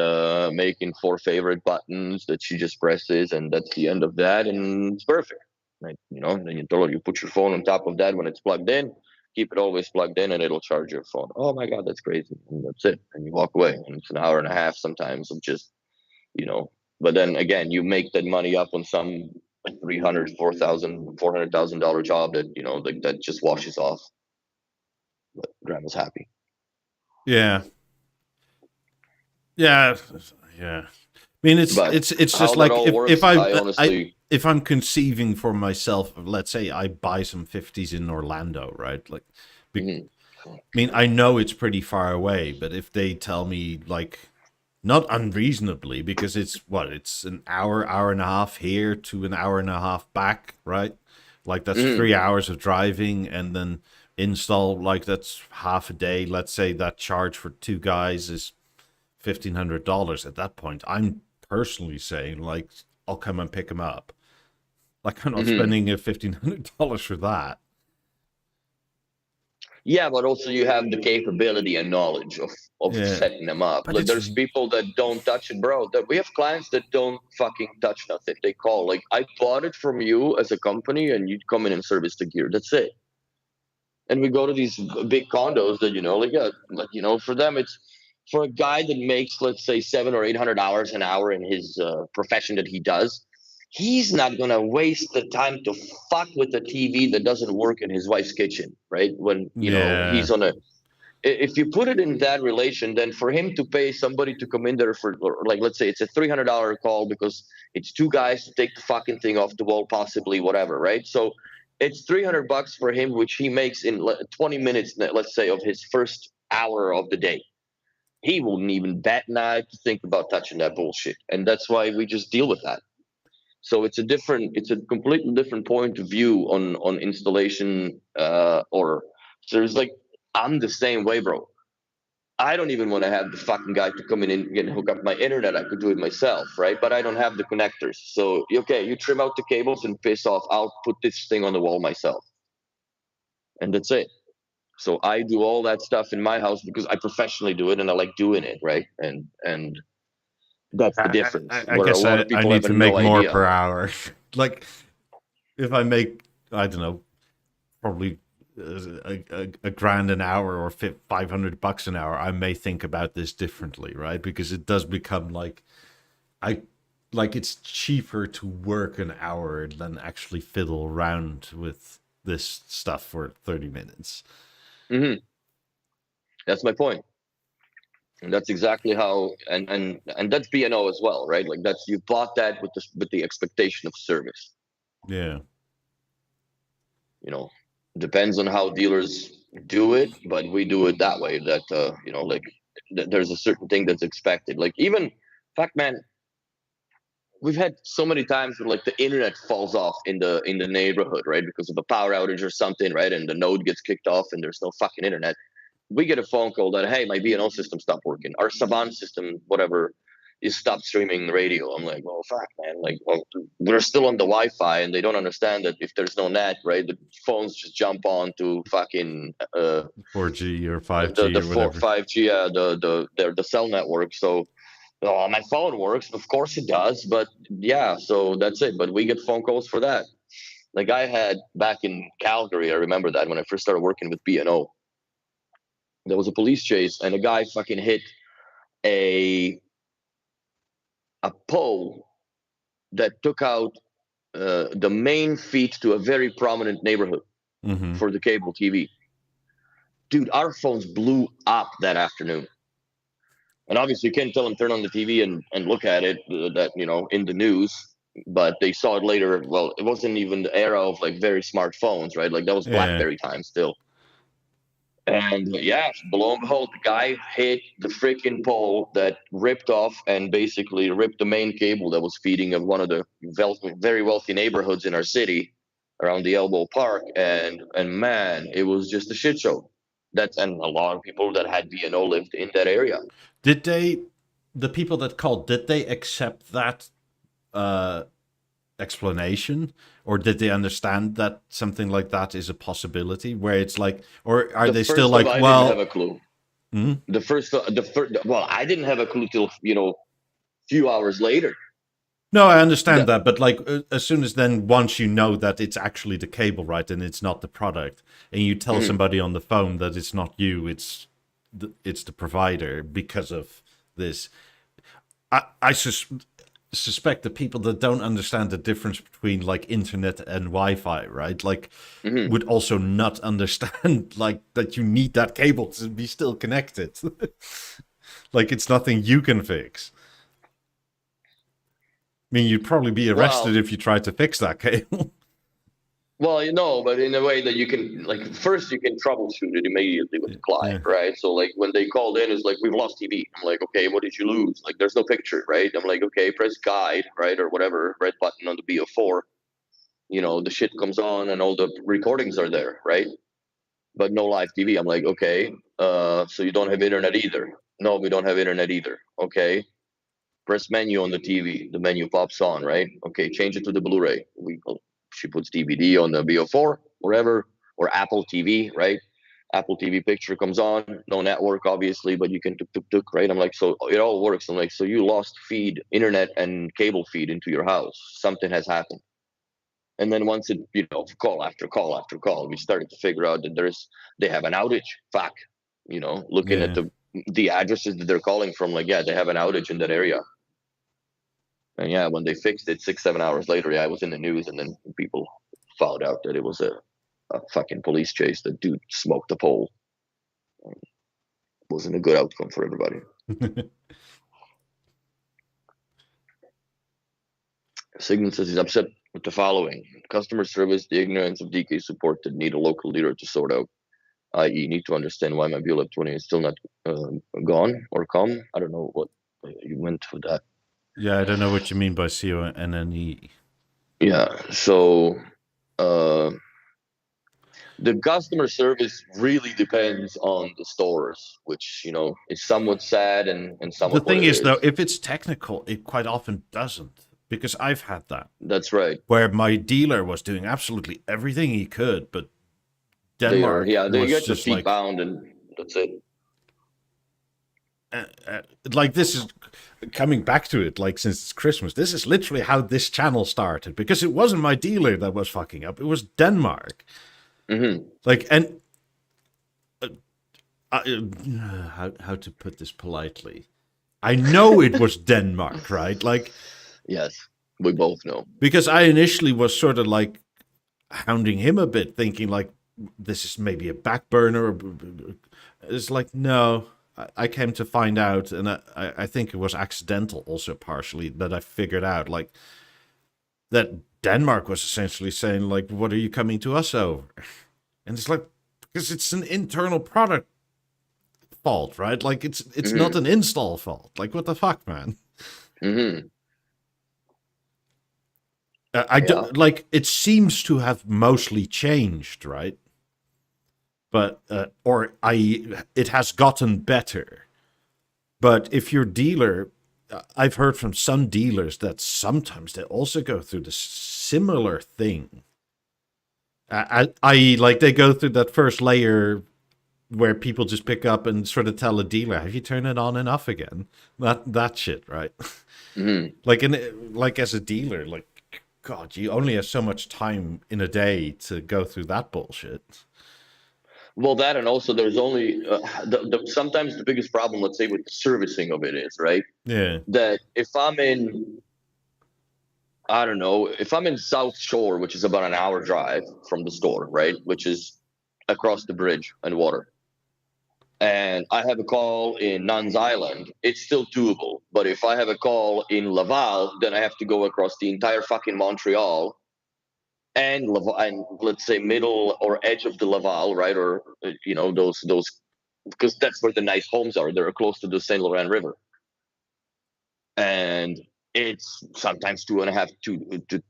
making 4 favorite buttons that she just presses, and that's the end of that, and it's perfect, right? Then you put your phone on top of that when it's plugged in. Keep it always plugged in, and it'll charge your phone. Oh my god, that's crazy. And that's it. And you walk away, and it's an hour and a half sometimes of just, but then again, you make that money up on some $300,000, $400,000, $400,000 job that, like, that just washes off. But grandma's happy. Yeah. I mean, it's just like if I'm conceiving for myself, let's say I buy some 50s in Orlando, right? Like, I mean, I know it's pretty far away, but if they tell me, like, not unreasonably, because it's an hour and a half here to an hour and a half back, right? Like, that's 3 hours of driving, and then install, like, that's half a day. Let's say that charge for 2 guys is $1,500. At that point, I'm personally saying, like, I'll come and pick them up. Like, I'm not spending $1,500 for that. Yeah, but also you have the capability and knowledge of setting them up. Like, there's people that don't touch it, bro. We have clients that don't fucking touch nothing. They call, like, I bought it from you as a company, and you'd come in and service the gear. That's it. And we go to these big condos that, for them, it's, for a guy that makes, let's say, $700 or $800 an hour in his profession that he does, he's not going to waste the time to fuck with the TV that doesn't work in his wife's kitchen, right? When, he's on if you put it in that relation, then for him to pay somebody to come in there for, like, let's say it's a $300 call because it's 2 guys to take the fucking thing off the wall, possibly, whatever, right? So it's $300 for him, which he makes in 20 minutes, let's say, of his first hour of the day. He wouldn't even bat an eye to think about touching that bullshit, and that's why we just deal with that. So it's a completely different point of view on installation. Or so there's like, I'm the same way, bro. I don't even want to have the fucking guy to come in and hook up my internet. I could do it myself, right? But I don't have the connectors. So okay, you trim out the cables and piss off. I'll put this thing on the wall myself, and that's it. So I do all that stuff in my house because I professionally do it and I like doing it, right? And that's the difference. I Where a guess lot of I people need have to make no more idea. per hour. Like, if I make, I don't know, probably a grand an hour or $500 an hour, I may think about this differently, right? Because it does become like, it's cheaper to work an hour than actually fiddle around with this stuff for 30 minutes. Hmm. That's my point. And that's exactly how, and that's B&O as well, right? Like that's, you bought that with the expectation of service. Yeah. You know, depends on how dealers do it, but we do it that way. That like there's a certain thing that's expected. Like even, fact, man, we've had so many times where like the internet falls off in the neighborhood, right, because of a power outage or something, right, and the node gets kicked off and there's no fucking internet. We get a phone call that, hey, my B&O system stopped working. Our Savant system, whatever, is stopped streaming the radio. I'm like, well, fuck, man. Like, well, we're still on the Wi-Fi, and they don't understand that if there's no net, right, the phones just jump on to fucking 4G or the 5G the or four, whatever. 5G, the cell network. So my phone works, of course it does, but yeah, so that's it. But we get phone calls for that. Like I had back in Calgary, I remember that when I first started working with B&O, there was a police chase and a guy fucking hit a pole that took out the main feed to a very prominent neighborhood Mm-hmm. for the cable TV. Dude, our phones blew up that afternoon. And obviously, you can't tell them turn on the TV and look at it, that, in the news. But they saw it later. Well, it wasn't even the era of like very smartphones, right? Like that was Yeah. BlackBerry time still. And yeah, lo and behold, the guy hit the freaking pole that ripped off and basically ripped the main cable that was feeding of one of the very wealthy neighborhoods in our city around the Elbow Park. And man, it was just a shit show. And a lot of people that had B&O lived in that area. Did the people that called, did they accept that uh, explanation, or did they understand that something like that is a possibility? Where it's like, or are The they still first of, like, I didn't have well, a clue. hmm? The first, well, I didn't have a clue till few hours later. No, I understand That, that, but like as soon as then once you know that it's actually the cable, right, and it's not the product, and you tell mhm. somebody on the phone that it's not you, it's the provider because of this. I suspect that people that don't understand the difference between like internet and Wi-Fi, right, like Mhm. would also not understand like that you need that cable to be still connected. Like it's nothing you can fix. I mean, you'd probably be arrested Well, if you tried to fix that cable. Well, but in a way that you can, like, first you can troubleshoot it immediately with the client, Yeah. right? So, like, when they called in, it's like, we've lost TV. I'm like, okay, what did you lose? Like, there's no picture, right? I'm like, okay, press guide, right? Or whatever, red button on the BO4. The shit comes on and all the recordings are there, right? But no live TV. I'm like, okay, so you don't have internet either. No, we don't have internet either. Okay, press menu on the TV. The menu pops on, right? Okay, change it to the Blu-ray. She puts DVD on the BO4, wherever, or Apple TV, right? Apple TV picture comes on, no network, obviously, but you can tuk, right? I'm like, so it all works. I'm like, so you lost feed, internet and cable feed into your house. Something has happened. And then once it, call after call after call, we started to figure out that they have an outage. Fuck, looking at Yeah. the addresses that they're calling from, like, yeah, they have an outage in that area. And yeah, when they fixed it 6, 7 hours later, yeah, it was in the news, and then people found out that it was a fucking police chase. The dude smoked the pole. It wasn't a good outcome for everybody. Sigmund says he's upset with the following: customer service, the ignorance of DK support that need a local leader to sort out, i.e., need to understand why my Beolab 20 is still not gone or come. I don't know what you meant with that. Yeah, I don't know what you mean by CONNE. Yeah, so the customer service really depends on the stores, which is somewhat sad and The somewhat what thing it is, though, is. if it's technical, it quite often doesn't. Because I've had that. That's right. Where my dealer was doing absolutely everything he could, but They are, Denmark yeah, they was get the just feet like, bound and that's it. like this is coming back to it, like since it's Christmas, this is literally how this channel started, because it wasn't my dealer that was fucking up, it was Denmark. Mm-hmm. Like, and how to put this politely, I know it was Denmark, right? Like, Yes, we both know. because I initially was sort of like hounding him a bit, thinking like this is maybe a back burner. It's like, no, I came to find out, and I think it was accidental also partially, that I figured out like that Denmark was essentially saying like, what are you coming to us over? And it's like, because it's an internal product fault, right? Like it's not an install fault. Like, what the fuck, man? Mm-hmm. I don't like. It seems to have mostly changed, right? But it has gotten better. But if your dealer, I've heard from some dealers that sometimes they also go through the similar thing. I.e., like they go through that first layer where people just pick up and sort of tell a dealer, "Have you turned it on and off again?" That shit, right? Mm-hmm. Like as a dealer, like, God, you only have so much time in a day to go through that bullshit. Well, that, and also there's only sometimes the biggest problem, let's say, with the servicing of it is, right, Yeah, that if I'm in, I don't know, if I'm in South Shore, which is about an hour drive from the store, right, which is across the bridge and water, and I have a call in Nuns Island, it's still doable. But if I have a call in Laval, then I have to go across the entire fucking Montreal and Laval, and let's say middle or edge of the Laval, right? Or those, because that's where the nice homes are. They're close to the Saint Laurent River, and it's sometimes 2.5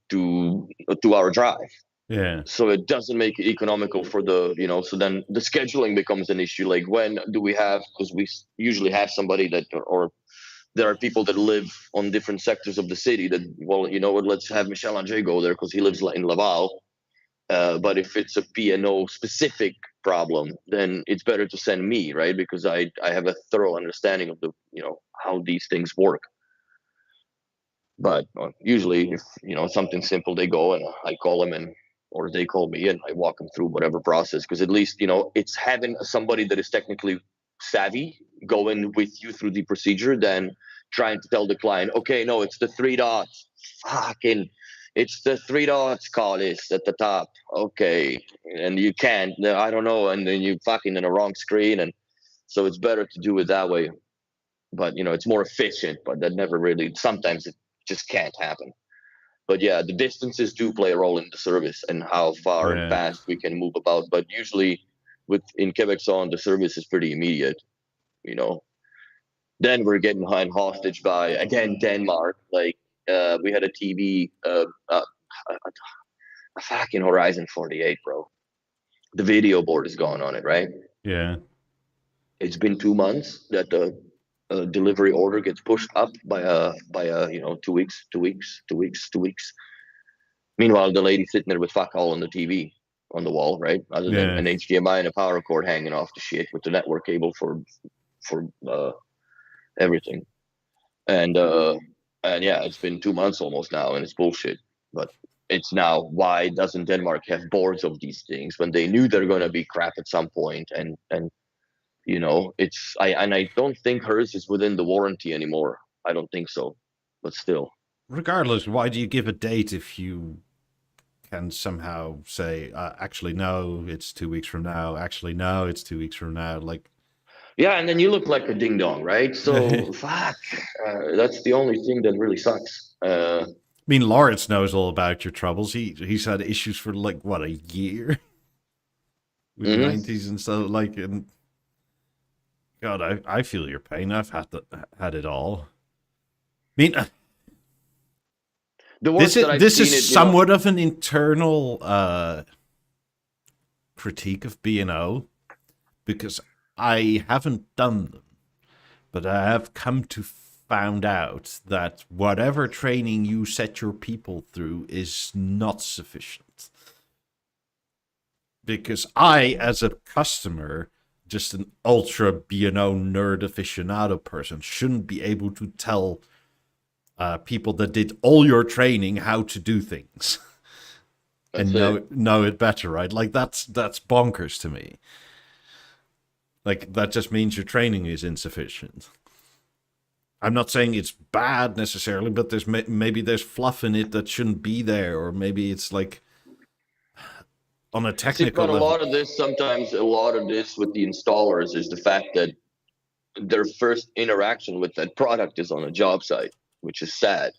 to a 2 hour drive. yeah. So it doesn't make it economical for so then the scheduling becomes an issue. Like, when do we have, because we usually have somebody that, or there are people that live on different sectors of the city that, well, you know what, let's have Michel Andre go there because he lives in Laval. But if it's a P&O specific problem, then it's better to send me, right? Because I have a thorough understanding of the how these things work. But usually, if something simple, they go and I call them, and or they call me and I walk them through whatever process. Because at least it's having somebody that is technically savvy going with you through the procedure than trying to tell the client, okay, no, it's the three dots. Fucking, it's the three dots, call this at the top. Okay, and you can't. I don't know, and then you fucking in the wrong screen, and so it's better to do it that way. But it's more efficient. But that never really. Sometimes it just can't happen. But yeah, the distances do play a role in the service and how far and Yeah. fast we can move about. But usually, in Quebec-Son, the service is pretty immediate. You know, then we're getting hostage by again Denmark. Like we had a TV, a fucking Horizon 48, bro. The video board is gone on it, right? Yeah. It's been 2 months that the delivery order gets pushed up by 2 weeks, 2 weeks, 2 weeks, 2 weeks. Meanwhile, the lady sitting there with fuck all on the TV on the wall, right? Other than Yeah. an HDMI and a power cord hanging off the shit with the network cable for everything. And yeah, it's been 2 months almost now, and it's bullshit. But it's now, why doesn't Denmark have boards of these things when they knew they're going to be crap at some point? And it's I don't think hers is within the warranty anymore. I don't think so, but still. Regardless, why do you give a date if you can somehow say, actually, no, it's 2 weeks from now. Actually, no, it's 2 weeks from now. Like, Yeah, and then you look like a ding dong, right? So fuck, that's the only thing that really sucks. mean, Lawrence knows all about your troubles. He's had issues for like what, a year with Hmm. 90s and stuff. Like, and God, I feel your pain. I've had it all. I mean, The this worst that is I've this seen is it, somewhat of an internal critique of B&O because I haven't done them, but I have come to found out that whatever training you set your people through is not sufficient. Because I, as a customer, just an ultra B&O nerd aficionado person, shouldn't be able to tell people that did all your training how to do things that's and it. know it better, right? Like that's bonkers to me. Like that just means your training is insufficient. I'm not saying it's bad necessarily, but there's maybe there's fluff in it that shouldn't be there, or maybe it's like on a See, technical but level. a lot of this with the installers is the fact that their first interaction with that product is on a job site, which is sad.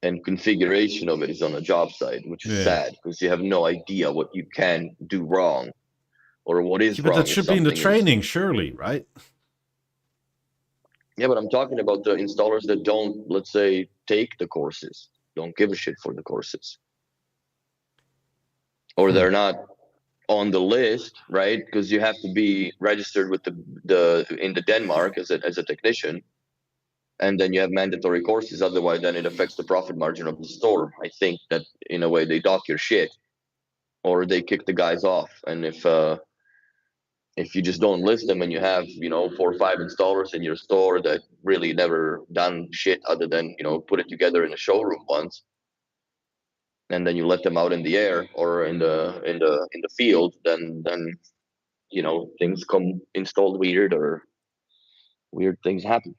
And configuration of it is on a job site, which is Yeah. sad because you have no idea what you can do wrong or what is Yeah, but that wrong if should be in the something is. training, surely, right? Yeah, but I'm talking about the installers that don't, let's say, take the courses, don't give a shit for the courses, or Hmm. they're not on the list, right? Because you have to be registered with the in the Denmark as a technician, and then you have mandatory courses. Otherwise, then it affects the profit margin of the store. I think that in a way they dock your shit or they kick the guys off. And if you just don't list them and you have 4 or 5 installers in your store that really never done shit other than put it together in a showroom once, and then you let them out in the air or in the field, then things come installed weird or weird things happen.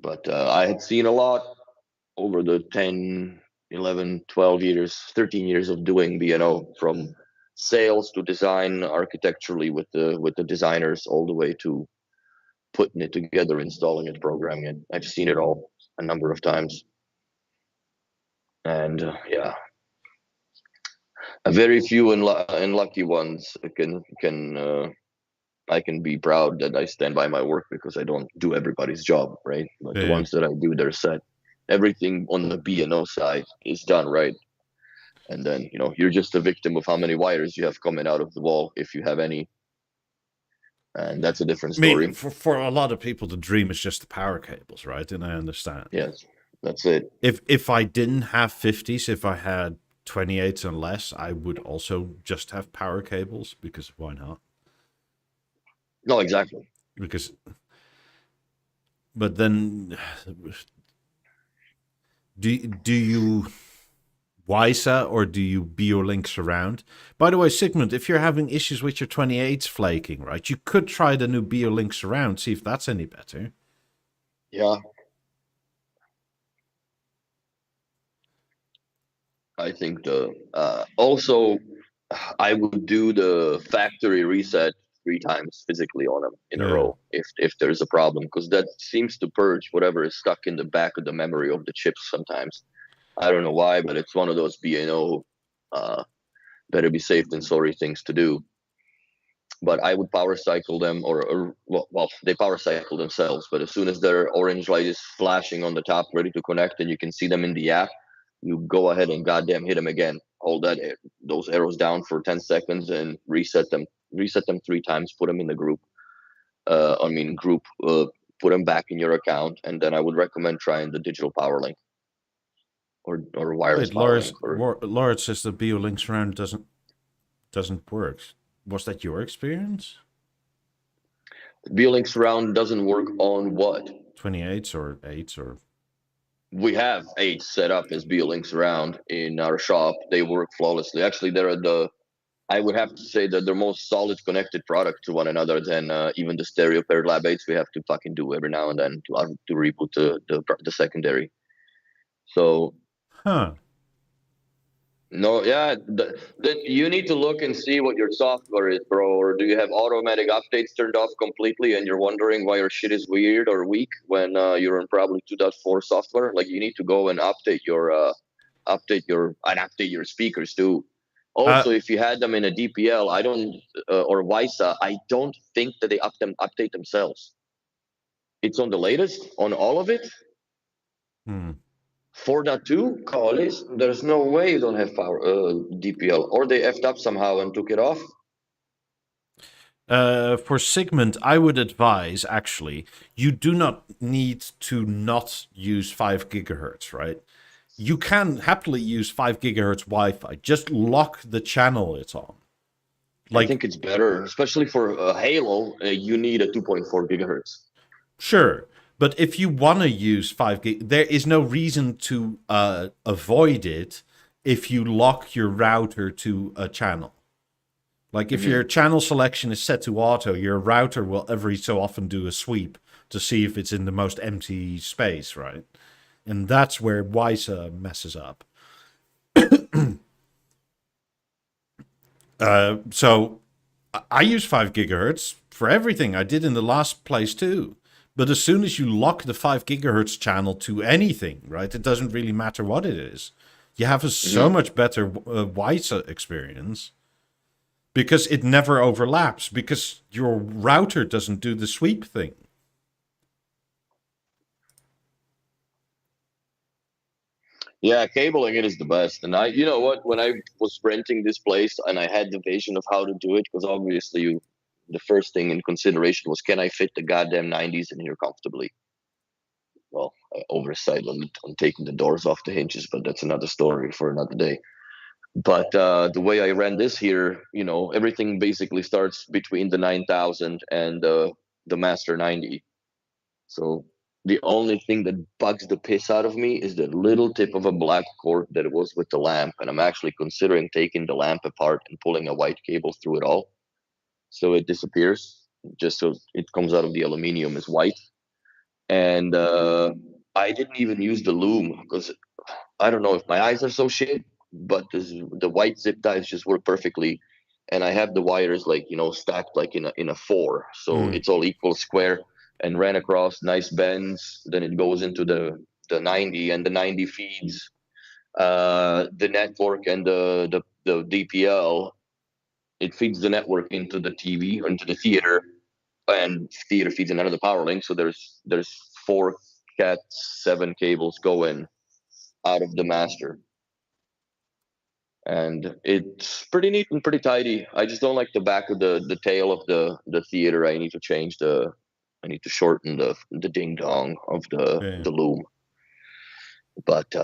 But I had seen a lot over the 10, 11, 12 years, 13 years of doing B&O, from sales to design architecturally with the designers all the way to putting it together, installing it, programming it. I've seen it all a number of times. And yeah, a very few and lucky ones can I can be proud that I stand by my work because I don't do everybody's job, right? But the Yeah. ones that I do, they're set. Everything on the B&O side is done right. And then, you're just a victim of how many wires you have coming out of the wall, if you have any. And that's a different I mean, story. for a lot of people, the dream is just the power cables, right? And I understand. Yes, that's it. If I didn't have 50s, if I had 28s and less, I would also just have power cables because why not? No, exactly. Because, but then, do you WISA or do you BeoLink surround? By the way, Sigmund, if you're having issues with your 28s flaking, right, you could try the new BeoLink surround, see if that's any better. Yeah, I think the also I would do the factory reset 3 times physically on them in a Yeah. row if there's a problem, because that seems to purge whatever is stuck in the back of the memory of the chips sometimes. I don't know why, but it's one of those BNO better be safe than sorry things to do. But I would power cycle them, or well, they power cycle themselves. But as soon as their orange light is flashing on the top, ready to connect, and you can see them in the app, you go ahead and goddamn hit them again. Hold those arrows down for 10 seconds and reset them. Reset them 3 times. Put them in the group. I mean group. Put them back in your account, and then I would recommend trying the digital power link or wireless Wait, power link. Or Laura says the BeoLink surround doesn't work. Was that your experience? BeoLink surround doesn't work on what? 28s or 8s or We have 8 set up as BeoLinks around in our shop. They work flawlessly. Actually, I would have to say that they're most solid connected product to one another than even the stereo paired lab 8s we have to fucking do every now and then to reboot the secondary. So huh? No, yeah, you need to look and see what your software is, bro. Or do you have automatic updates turned off completely, and you're wondering why your shit is weird or weak when you're in probably 2.4 software? Like, you need to go and update your speakers too. Uh, Also, if you had them in a DPL, I don't or WISA, I don't think that they update themselves. It's on the latest on all of it. hmm. 4.2, Callis, there's no way you don't have power DPL, or they effed up somehow and took it off. For Sigmund, I would advise, actually, you do not need to not use 5 gigahertz, right? You can happily use 5 gigahertz Wi-Fi. Just lock the channel it's on. I Like, think it's better, especially for Halo. You need a 2.4 gigahertz. sure, but if you want to use 5 gig, there is no reason to avoid it if you lock your router to a channel. Like if your channel selection is set to auto, your router will every so often do a sweep to see if it's in the most empty space, right? And that's where WISA messes up. So I use 5 gigahertz for everything. I did in the last place too. But as soon as you lock the 5 gigahertz channel to anything, right, it doesn't really matter what it is. You have a so much better WISA experience because it never overlaps, because your router doesn't do the sweep thing. Yeah, cabling it is the best. And you know what? When I was renting this place and I had the vision of how to do it, because obviously the first thing in consideration was, can I fit the goddamn 90s in here comfortably? Well, I oversight on taking the doors off the hinges, but that's another story for another day. But the way I ran this here, everything basically starts between the 9000 and the Master 90. So the only thing that bugs the piss out of me is the little tip of a black cord that it was with the lamp. And I'm actually considering taking the lamp apart and pulling a white cable through it all so it disappears, just so it comes out of the aluminium as white. And I didn't even use the loom because I don't know if my eyes are so shit, but the white zip ties just work perfectly. And I have the wires stacked like in a four, so Mm. it's all equal square and ran across nice bends. Then it goes into the 90, and the 90 feeds the network and the DPL. It feeds the network into the TV, into the theater, and theater feeds another power link. So there's 4 Cat 7 cables going out of the master, and it's pretty neat and pretty tidy. I just don't like the back of the tail of the theater. I need to shorten the ding dong of Yeah. the loom, but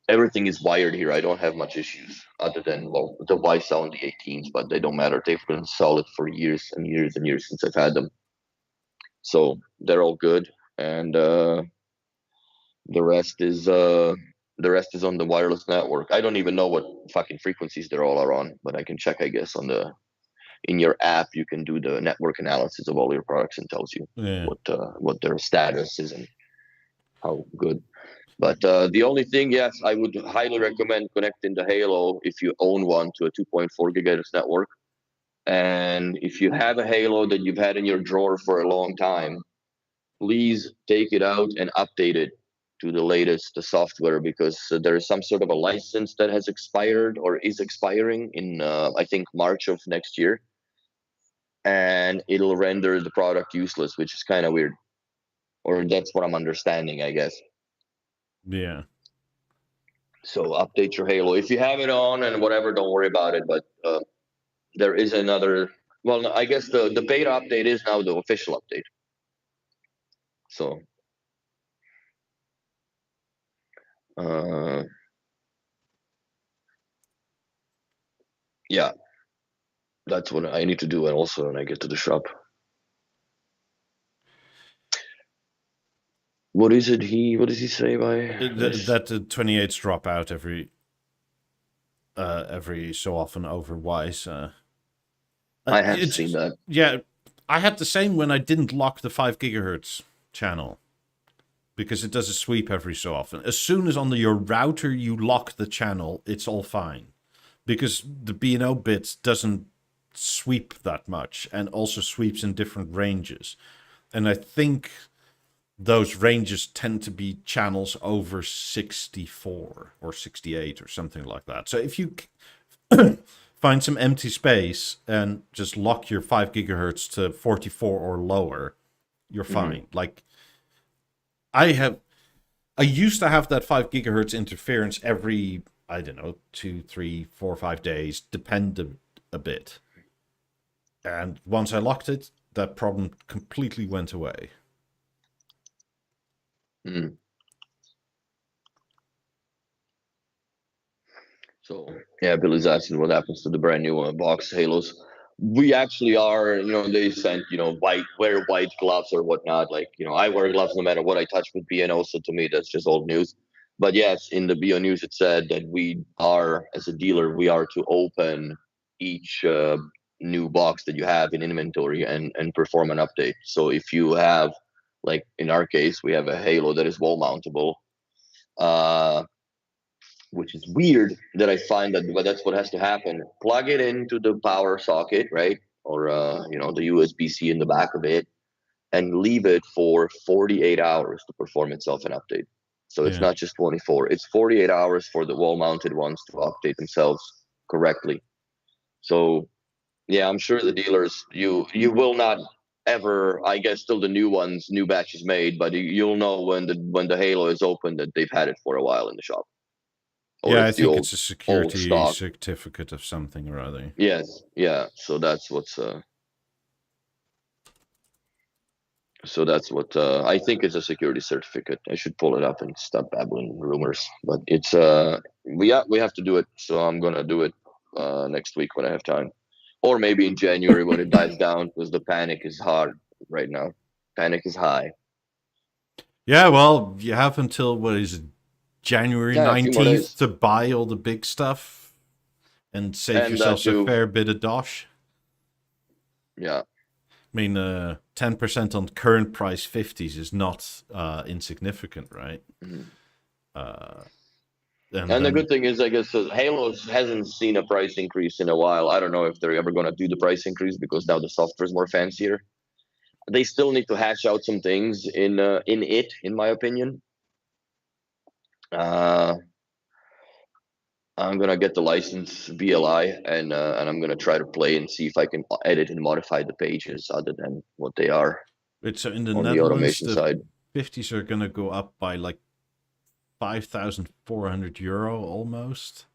everything is wired here. I don't have much issues other than, well, the Y-Sound, the 18s, but they don't matter. They've been solid for years and years and years since I've had them, so they're all good. And the rest is on the wireless network. I don't even know what fucking frequencies they're all are on, but I can check, I guess, in your app. You can do the network analysis of all your products and tells you Yeah. what their status is and how good. But the only thing, yes, I would highly recommend connecting the Halo if you own one to a 2.4 gigahertz network. And if you have a Halo that you've had in your drawer for a long time, please take it out and update it to the latest software, because there is some sort of a license that has expired or is expiring in I think March of next year, and it'll render the product useless, which is kind of weird, or that's what I'm understanding, I guess. Yeah. So update your Halo if you have it on, and whatever, don't worry about it. But there is another. Well, I guess the beta update is now the official update. So yeah, that's what I need to do, and also when I get to the shop. What is it? What does he say by That the 28s drop out every so often over WISA. I have seen that. Yeah, I had the same when I didn't lock the 5 gigahertz channel. because it does a sweep every so often. As soon as on your router you lock the channel, it's all fine, because the B&O bit doesn't sweep that much, and also sweeps in different ranges. And I think those ranges tend to be channels over 64 or 68 or something like that. So if you find some empty space and just lock your 5 gigahertz to 44 or lower, you're fine. Like I used to have that 5 gigahertz interference every, I don't know, 2, 3, 4, 5 days, depended a bit. And once I locked it, that problem completely went away. So yeah, Billy's asking what happens to the brand new box Halos. We actually are, they sent, wear white gloves or whatnot. Like, I wear gloves no matter what I touch with B&O. So to me, that's just old news. But yes, in the BO news, it said that we are, as a dealer, we are to open each new box that you have in inventory and perform an update. So if you have, like in our case, we have a Halo that is wall mountable, which is weird that I find that, but that's what has to happen. Plug it into the power socket, right? Or, the USB-C in the back of it, and leave it for 48 hours to perform itself an update. So it's not just 24, it's 48 hours for the wall mounted ones to update themselves correctly. So yeah, I'm sure the dealers, you will not ever, I guess, till the new ones, new batches made, but you'll know when the Halo is open that they've had it for a while in the shop. Or I think it's a security certificate of something or other. Yes, yeah. So that's what's I think it's a security certificate. I should pull it up and stop babbling rumors. But it's we have to do it. So I'm gonna do it next week when I have time, or maybe in January when it dies down, because the panic is hard right now. Panic is high. Yeah, well, you have until what is it, January 19th to buy all the big stuff and save yourself a fair bit of dosh. Yeah. I mean, 10% on current price 50s is not insignificant, right? And the good thing is, I guess, Halo hasn't seen a price increase in a while. I don't know if they're ever going to do the price increase because now the software is more fancier. They still need to hash out some things in it, in my opinion. I'm gonna get the license BLI and I'm gonna try to play and see if I can edit and modify the pages other than what they are. So in the Netherlands, the side. 50s are gonna go up by like 5,400 euro almost,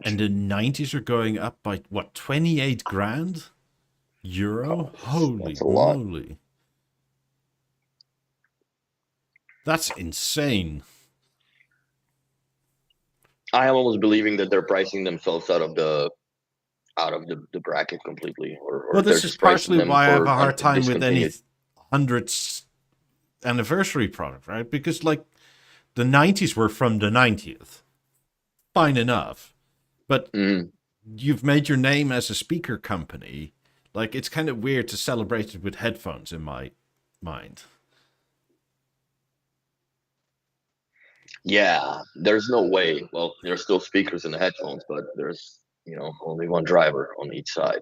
and the 90s are going up by what, 28 grand euro? Holy moly, that's insane. I am almost believing that they're pricing themselves out of the bracket completely. Well, this is partially why I have a hard time with any 100th anniversary product, right? Because like the 90s were from the 90th, fine enough, but you've made your name as a speaker company. Like, it's kind of weird to celebrate it with headphones in my mind. Yeah, there's no way. Well, there's still speakers in the headphones, but there's, only one driver on each side,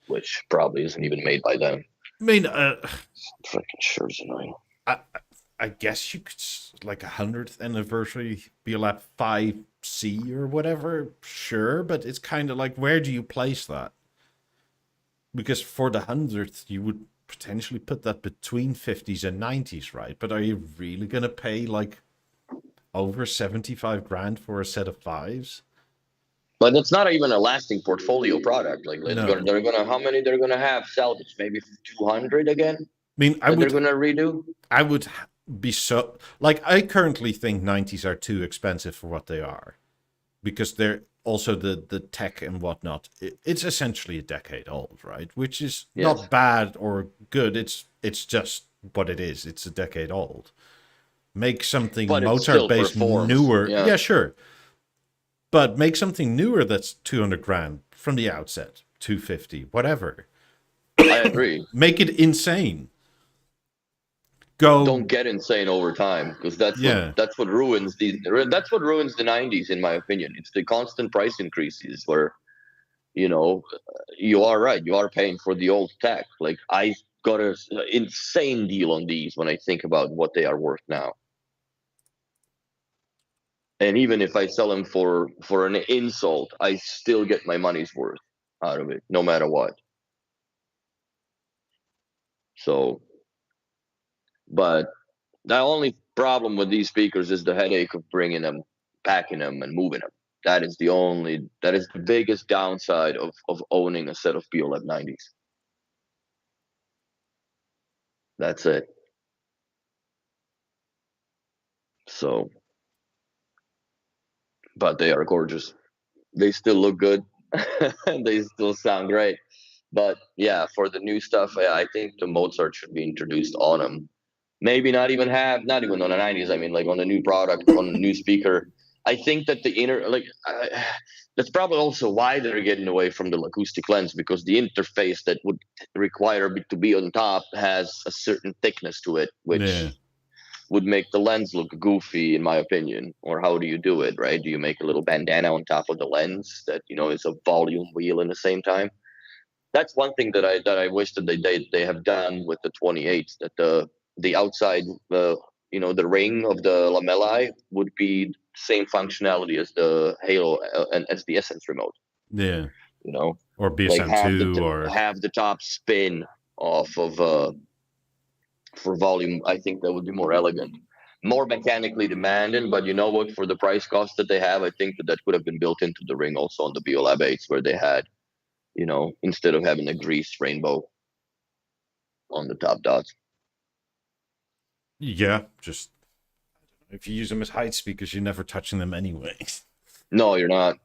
which probably isn't even made by them. I mean, freaking sure is annoying. I guess you could, like, 100th anniversary Beolab 5C or whatever, sure, but it's kind of like, where do you place that? Because for the 100th, you would potentially put that between 50s and 90s, right? But are you really going to pay, like, over 75 grand for a set of 5s? But that's not even a lasting portfolio product. Like, they're gonna how many they're gonna have salvage? Maybe 200 again. I mean, they're gonna redo. I would be so, like, I currently think 90s are too expensive for what they are, because they're also the tech and whatnot. It's essentially a decade old, right? Which is not bad or good. It's just what it is. It's a decade old. Make something motor-based newer. Yeah, sure. But make something newer that's 200 grand from the outset, 250, whatever. I agree. Make it insane. go. get insane over time, because Yeah, that's what ruins the 90s, in my opinion. It's the constant price increases where, you know, you are right. You are paying for the old tech. Like, I got a insane deal on these when I think about what they are worth now. And even if I sell them for an insult, I still get my money's worth out of it, no matter what. So, but the only problem with these speakers is the headache of bringing them, packing them, and moving them. That is the biggest downside of owning a set of Beolab 90s. That's it. So, but they are gorgeous. They still look good. They still sound great. But yeah, for the new stuff, I think the Mozart should be introduced on them. Maybe not even on the 90s. I mean, like, on a new product, on a new speaker. I think that that's probably also why they're getting away from the acoustic lens, because the interface that would require it to be on top has a certain thickness to it, yeah, which would make the lens look goofy, in my opinion. Or how do you do it, right? Do you make a little bandana on top of the lens that, is a volume wheel in the same time? That's one thing that I wish that they have done with the 28, that the outside, the ring of the lamellae would be same functionality as the Halo, and as the Essence remote. yeah. You know, Or like, BSM two, or have the top spin off of for volume. I think that would be more elegant, more mechanically demanding. But you know what? For the price cost that they have, I think that could have been built into the ring also on the Beolab 8s, where they had, instead of having a greased rainbow on the top dots. yeah, just if you use them as height speakers, you're never touching them anyway. No, you're not.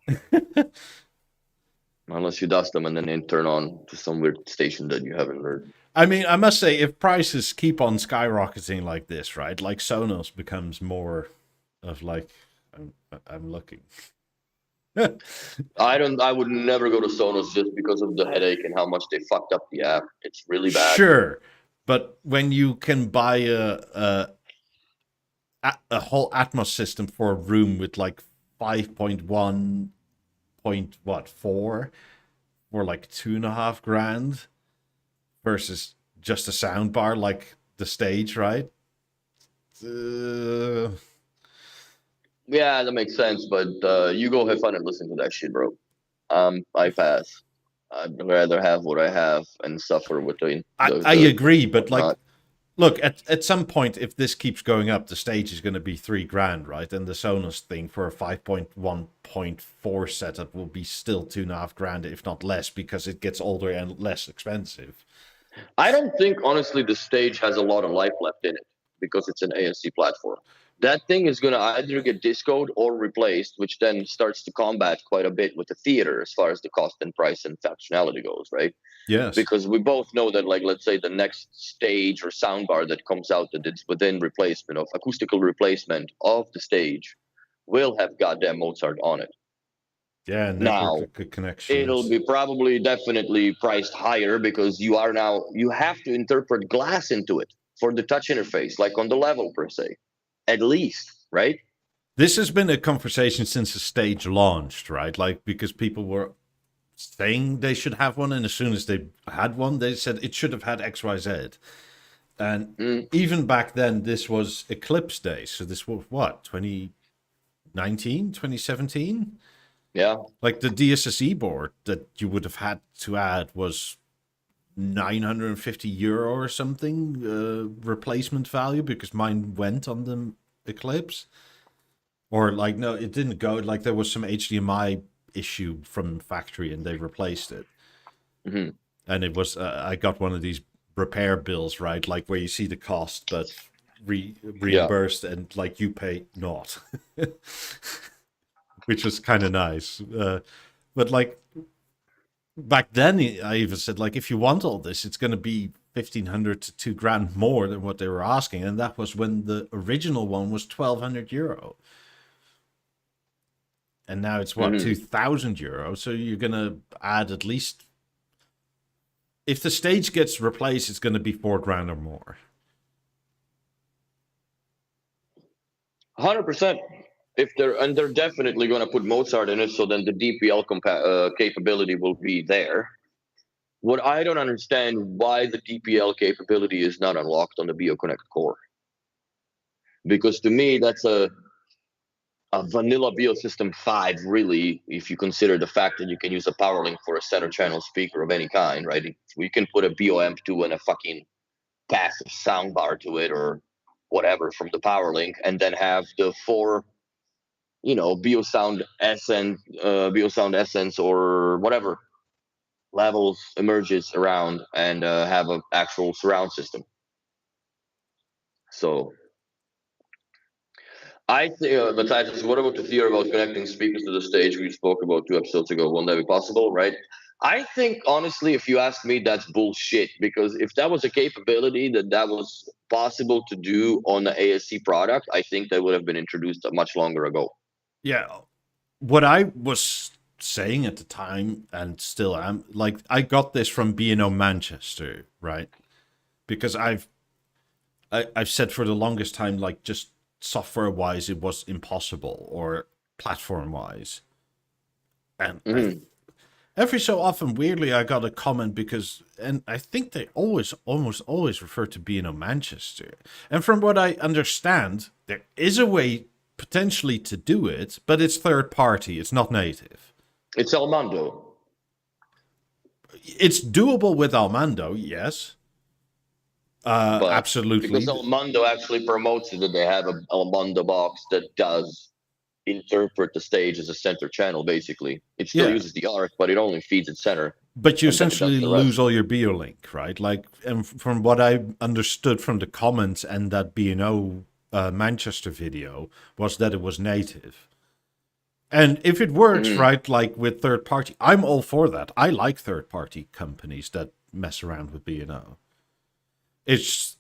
Unless you dust them and then they turn on to some weird station that you haven't heard. I mean, I must say, if prices keep on skyrocketing like this, right, like Sonos becomes more of like, I'm looking. I would never go to Sonos just because of the headache and how much they fucked up the app. It's really bad. Sure, but when you can buy a whole Atmos system for a room with like 5.1 point what 4 for like 2.5 grand versus just a sound bar like the stage, right? Yeah, that makes sense. But you go have fun and listen to that shit, bro. I pass. I'd rather have what I have and suffer with I agree, but like, whatnot. look, at some point, if this keeps going up, the stage is going to be 3 grand, right? And the Sonos thing for a 5.1.4 setup will be still 2.5 grand, if not less, because it gets older and less expensive. I don't think, honestly, the stage has a lot of life left in it because it's an ASC platform. That thing is going to either get discoed or replaced, which then starts to combat quite a bit with the theater as far as the cost and price and functionality goes, right? Yes. Because we both know that, like, let's say the next stage or soundbar that comes out that it's within replacement of acoustical replacement of the stage will have goddamn Mozart on it. Yeah, Now, network it'll connections. be probably definitely priced higher because you have to interpret glass into it for the touch interface, like on the level per se, at least, right? This has been a conversation since the stage launched, right? Like, because people were saying they should have one, and as soon as they had one, they said it should have had XYZ. And even back then, this was Eclipse Day. So this was what, 2019, 2017? Yeah. Like, the DSSE board that you would have had to add was €950 or something, replacement value, because mine went on the Eclipse. Or like, no, it didn't go. Like, there was some HDMI issue from factory and they replaced it. Mm-hmm. And it was, I got one of these repair bills, right? Like, where you see the cost, but reimbursed, and like you pay not, which was kind of nice. But like, back then, I even said, like, if you want all this, it's going to be 1,500 to 2 grand more than what they were asking. And that was when the original one was €1,200. And now it's what, €2,000. So you're going to add at least, if the stage gets replaced, it's going to be 4 grand or more. 100%. If they're definitely going to put Mozart in it, so then the DPL capability will be there. What I don't understand why the DPL capability is not unlocked on the BeoConnect core, because to me that's a vanilla Beosystem 5, really, if you consider the fact that you can use a power link for a center channel speaker of any kind, right? We can put a Beoamp 2 and a fucking passive soundbar to it or whatever from the power link, and then have the four, Beosound Essence or whatever levels emerges around, and have an actual surround system. So I think, Matthias, what about the theory about connecting speakers to the stage we spoke about 2 episodes ago? Won't that be possible, right? I think, honestly, if you ask me, that's bullshit. Because if that was a capability that was possible to do on the ASC product, I think that would have been introduced much longer ago. Yeah. What I was saying at the time, and still am, like, I got this from B&O Manchester, right? Because I've said for the longest time, like, just software-wise, it was impossible, or platform-wise. And every so often, weirdly, I got a comment and I think they almost always refer to B&O Manchester. And from what I understand, there is a way potentially to do it, but it's third party, it's not native. It's Almando. It's doable with Almando, yes. Absolutely. Because Almando actually promotes it, that they have an Almando box that does interpret the stage as a center channel, basically. It still uses the ARC, but it only feeds its center. But you essentially lose all your BeoLink, right? Like, and from what I understood from the comments and that B&O Manchester video was that it was native. And if it works, right, like with third party, I'm all for that. I like third party companies that mess around with B&O. It's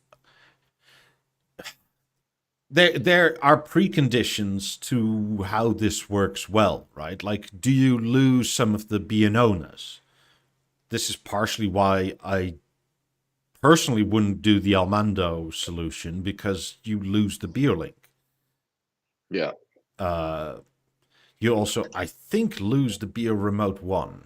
there are preconditions to how this works well, right? Like, do you lose some of the B&O-ness? This is partially why I personally wouldn't do the Almando solution, because you lose the BeoLink. Yeah. You also, I think, lose the Beo Remote 1.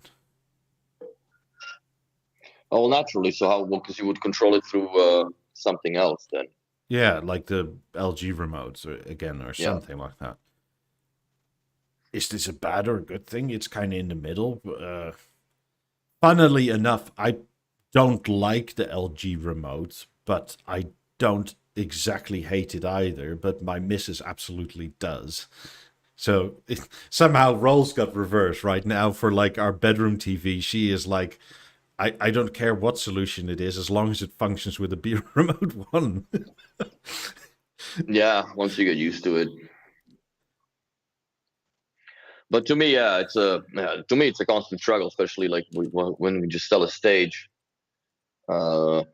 Oh, naturally. So how? Well, because you would control it through something else then. Yeah, like the LG remotes, or something like that. Is this a bad or a good thing? It's kind of in the middle. Funnily enough, I don't like the LG remote, but I don't exactly hate it either. But my missus absolutely does. So somehow roles got reversed right now. For like our bedroom TV, she is like, I don't care what solution it is, as long as it functions with a Beo Remote 1. Yeah, once you get used to it. But to me, it's a constant struggle, especially like when we just sell a stage. People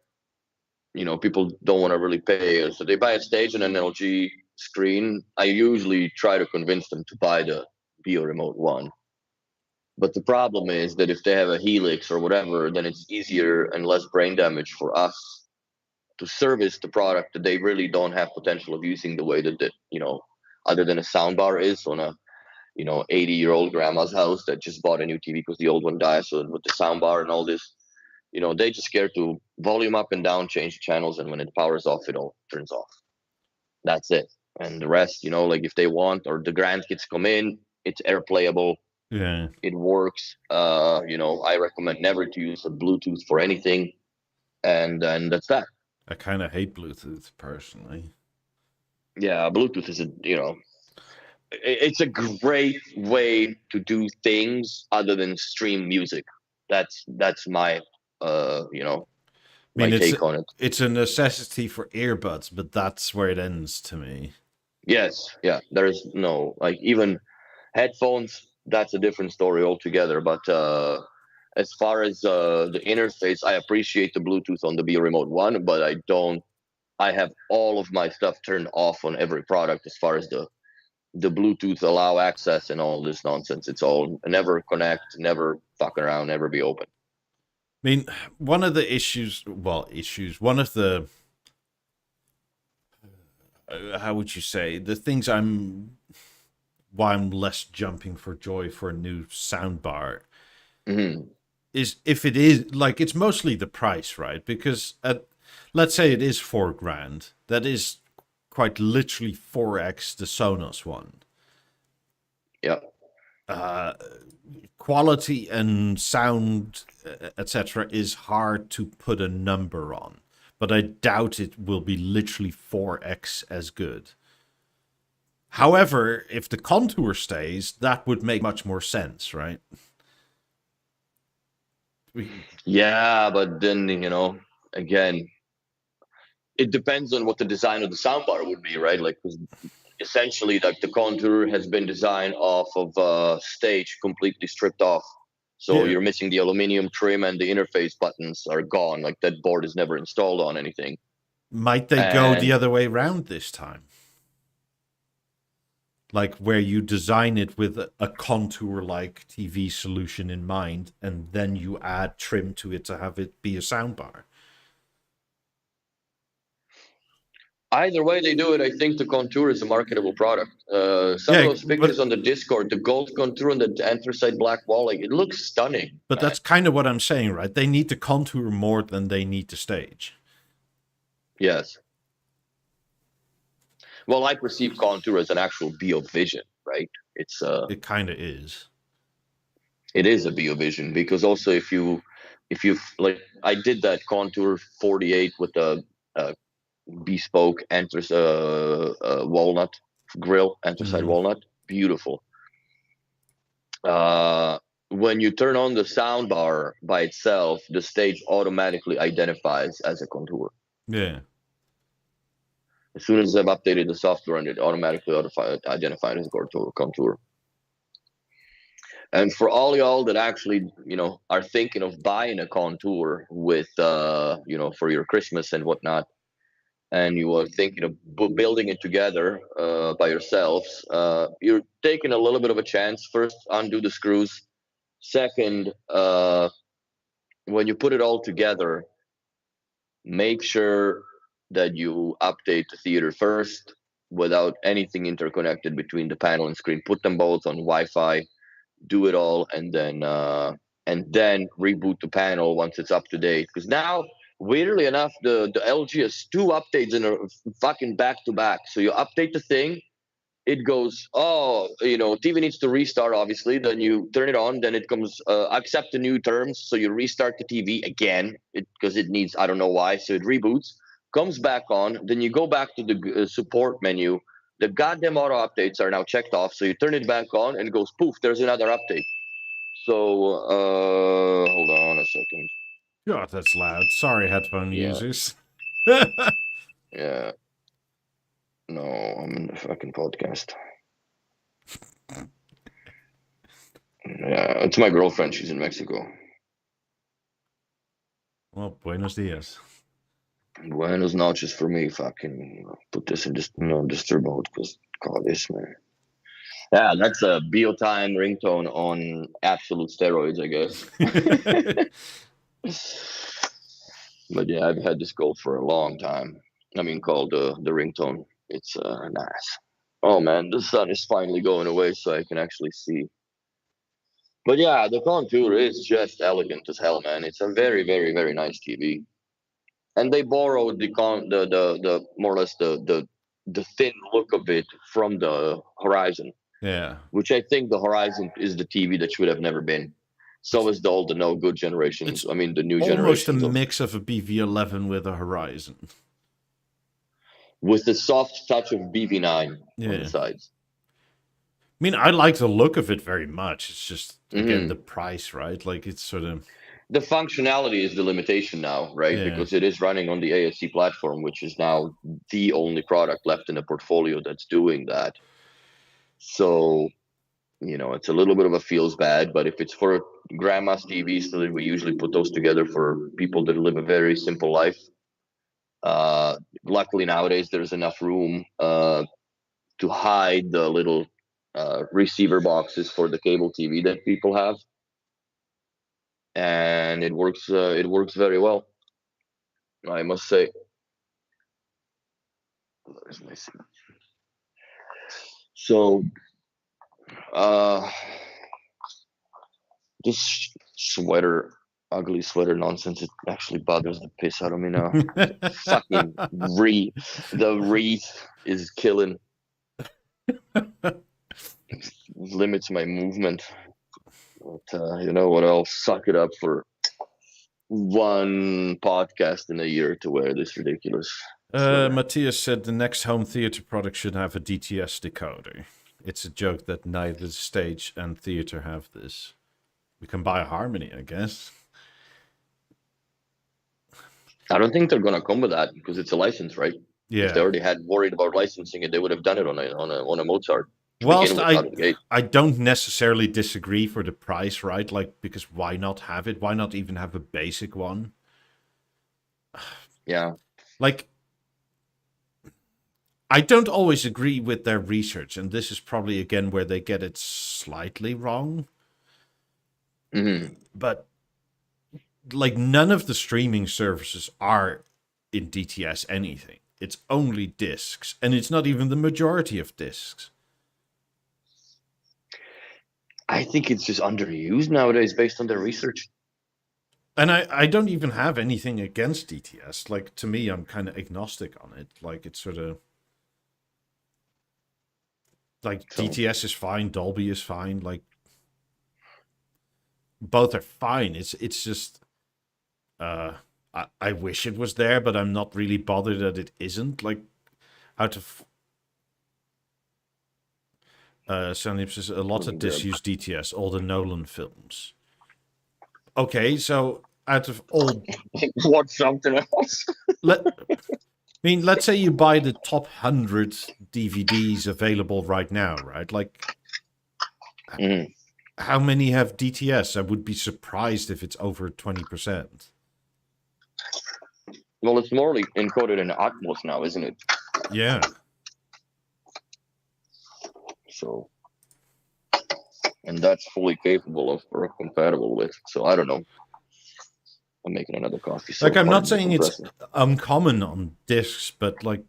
don't want to really pay, so they buy a stage and an LG screen. I usually try to convince them to buy the Beo Remote 1. But the problem is that if they have a Helix or whatever, then it's easier and less brain damage for us to service the product that they really don't have potential of using the way that other than a soundbar is on a 80-year-old grandma's house that just bought a new TV because the old one died. So with the soundbar and all this, they just scared to volume up and down, change the channels, and when it powers off, it all turns off. That's it. And the rest, like if they want, or the grandkids come in, it's airplayable. Yeah, it works. I recommend never to use a Bluetooth for anything, and that's that. I kind of hate Bluetooth personally. Yeah, Bluetooth is it's a great way to do things other than stream music. That's my my take on it. It's a necessity for earbuds, but that's where it ends to me. Yes, yeah. There is no, like, even headphones. That's a different story altogether. But as far as the interface, I appreciate the Bluetooth on the Beo Remote 1, but I don't. I have all of my stuff turned off on every product as far as the Bluetooth allow access and all this nonsense. It's all never connect, never fuck around, never be open. I mean, one of the how would you say, the things why I'm less jumping for joy for a new soundbar is if it is like, it's mostly the price, right? Because let's say it is $4,000, that is quite literally 4x the Sonos one. Yeah. Quality and sound, etc., is hard to put a number on, but I doubt it will be literally 4x as good. However, if the contour stays, that would make much more sense, right? Yeah, but then, again, it depends on what the design of the soundbar would be, right? Like, 'cause essentially, like, the contour has been designed off of stage completely stripped off. So Yeah. you're missing the aluminum trim, and the interface buttons are gone. Like, that board is never installed on anything. Might they go the And other way around this time? Like, where you design it with a contour-like TV solution in mind, and then you add trim to it to have it be a soundbar. either way they do it, I think the contour is a marketable product. Some of those pictures on the Discord, the gold contour on the anthracite black wall, like, it looks stunning. But man. that's kind of what I'm saying, right? They need to contour more than they need to stage. Yes. Well, I perceive contour as an actual Beo vision, right? It kind of is. It is a Beo vision, because also if you like, I did that contour 48 with a bespoke walnut grill, anthracite walnut, beautiful. When you turn on the soundbar by itself, the stage automatically identifies as a contour. Yeah. As soon as I've updated the software, and it automatically identified as a contour. And for all y'all that actually, are thinking of buying a contour with, for your Christmas and whatnot, and you are thinking of building it together by yourselves, you're taking a little bit of a chance. First, undo the screws. Second, when you put it all together, make sure that you update the theater first without anything interconnected between the panel and screen. Put them both on Wi-Fi, do it all, and then reboot the panel once it's up to date. Because now, weirdly enough, the LG has 2 updates in a fucking back to back. So you update the thing, it goes, oh, TV needs to restart, obviously. Then you turn it on, then it comes, accept the new terms. So you restart the TV again, because it needs, I don't know why. So it reboots, comes back on. Then you go back to the support menu. The goddamn auto updates are now checked off. So you turn it back on, and it goes, poof, there's another update. So, hold on a second. God, that's loud. Sorry, headphone users. Yeah. No, I'm in the fucking podcast. Yeah, it's my girlfriend. She's in Mexico. Well, buenos dias. Buenos noches for me. Fucking put this in disturb mode, because call this, man. Yeah, that's a BeoTime ringtone on absolute steroids, I guess. But yeah, I've had this goal for a long time. I mean, called the ringtone. It's nice. Oh man, the sun is finally going away, so I can actually see. But yeah, the contour is just elegant as hell, man. It's a very, very, very nice TV. And they borrowed the more or less the thin look of it from the Horizon. Yeah. Which I think the Horizon is the TV that should have never been. So is the no good generations. It's I mean, the new almost a generations mix of a BV11 with a Horizon. with the soft touch of BV9 on the sides. I mean, I like the look of it very much. It's just, again, the price, right? Like, it's sort of... The functionality is the limitation now, right? Yeah. Because it is running on the ASC platform, which is now the only product left in the portfolio that's doing that. So, it's a little bit of a feels bad, but if it's for grandma's TVs, so we usually put those together for people that live a very simple life. Luckily nowadays there's enough room to hide the little receiver boxes for the cable TV that people have, and it works very well, I must say. There's my seat. So, this sweater, ugly sweater nonsense, it actually bothers the piss out of me now. Fucking the wreath is killing. Limits my movement. But you know what? I'll suck it up for one podcast in a year to wear this ridiculous sweater. Matthias said the next home theater product should have a DTS decoder. It's a joke that neither stage and theater have this. We can buy a Harmony, I guess. I don't think they're gonna come with that because it's a license, right? Yeah. If they already had worried about licensing it, they would have done it on a Mozart. Whilst I don't necessarily disagree for the price, right? Like, because why not have it? Why not even have a basic one? Yeah. Like, I don't always agree with their research, and this is probably, again, where they get it slightly wrong. Mm-hmm. But, like, none of the streaming services are in DTS anything. It's only discs, and it's not even the majority of discs. I think it's just underused nowadays based on their research. And I don't even have anything against DTS. Like, to me, I'm kind of agnostic on it. Like, it's sort of... Like, so, DTS is fine, Dolby is fine, like... Both are fine. It's just... I wish it was there, but I'm not really bothered that it isn't. Like, out of... Sandeep says, a lot of discs use DTS, all the Nolan films. Okay, so out of all... Watch something else. Let's say you buy the top 100 DVDs available right now, right? Like, how many have DTS? I would be surprised if it's over 20%. Well, it's more like encoded in Atmos now, isn't it? Yeah. So, and that's fully capable of or compatible with. So I don't know. I'm making another coffee. So like, I'm not saying it's uncommon on discs, but like,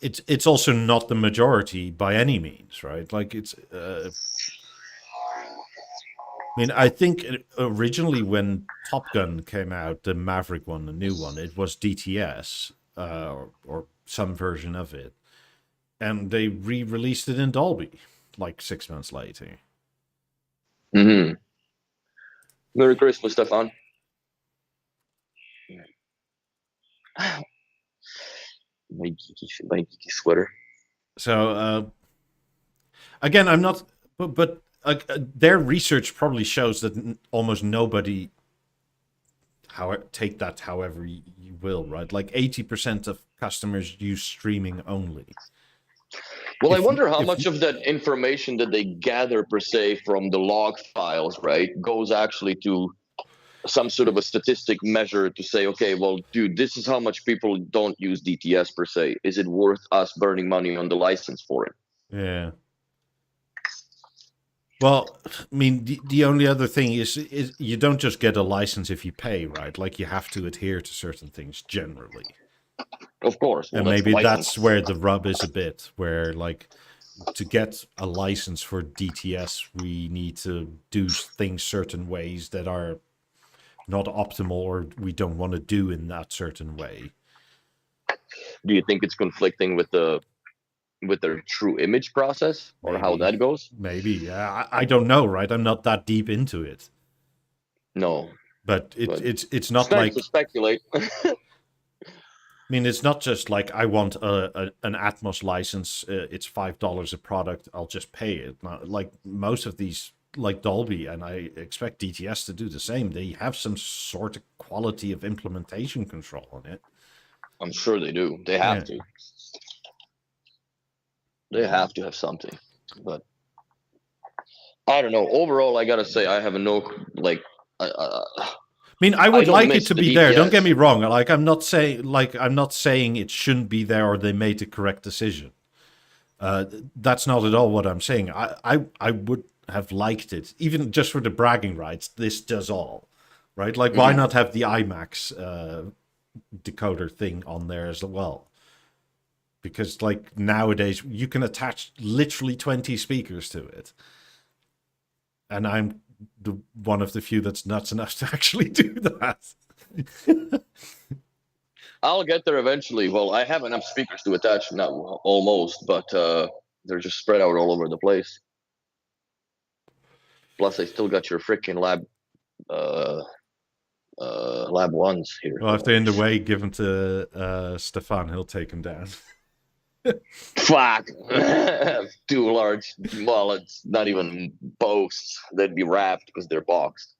it's also not the majority by any means, right? Like, it's. I mean, I think originally when Top Gun came out, the Maverick one, the new one, it was DTS or some version of it. And they re-released it in Dolby, like 6 months later. Mm-hmm. Merry Christmas, Stefan. My geeky sweater. So, again, I'm not... But their research probably shows that almost nobody... take that however you will, right? Like 80% of customers use streaming only. Well, I wonder how much of that information that they gather, per se, from the log files, right, goes actually to some sort of a statistic measure to say, okay, well, dude, this is how much people don't use DTS, per se. Is it worth us burning money on the license for it? Yeah. Well, I mean, the only other thing is you don't just get a license if you pay, right? Like, you have to adhere to certain things generally. Of course. Well, and maybe that's where the rub is a bit, where, like, to get a license for DTS, we need to do things certain ways that are not optimal or we don't want to do in that certain way. Do you think it's conflicting with their true image process or how that goes? Maybe. Yeah, I don't know, right? I'm not that deep into it. No. But it's not nice like... to speculate. I mean, it's not just like I want an Atmos license. It's $5 a product. I'll just pay it. Like most of these, like Dolby, and I expect DTS to do the same. They have some sort of quality of implementation control on it. I'm sure they do. They have to. They have to have something. But I don't know. Overall, I gotta say, I have no like. I mean, I would like it to be there. Don't get me wrong. Like, I'm not saying it shouldn't be there or they made the correct decision. That's not at all what I'm saying. I would have liked it, even just for the bragging rights. This does all, right? Like, why not have the IMAX decoder thing on there as well? because like nowadays you can attach literally 20 speakers to it, and I'm one of the few that's nuts enough to actually do that. I'll get there eventually. Well, I have enough speakers to attach, not almost, but they're just spread out all over the place. Plus, I still got your freaking lab ones here. Well, if they're in the way, give them to Stefan. He'll take them down. Fuck. Too large. Well, it's not even boasts. They'd be wrapped because they're boxed.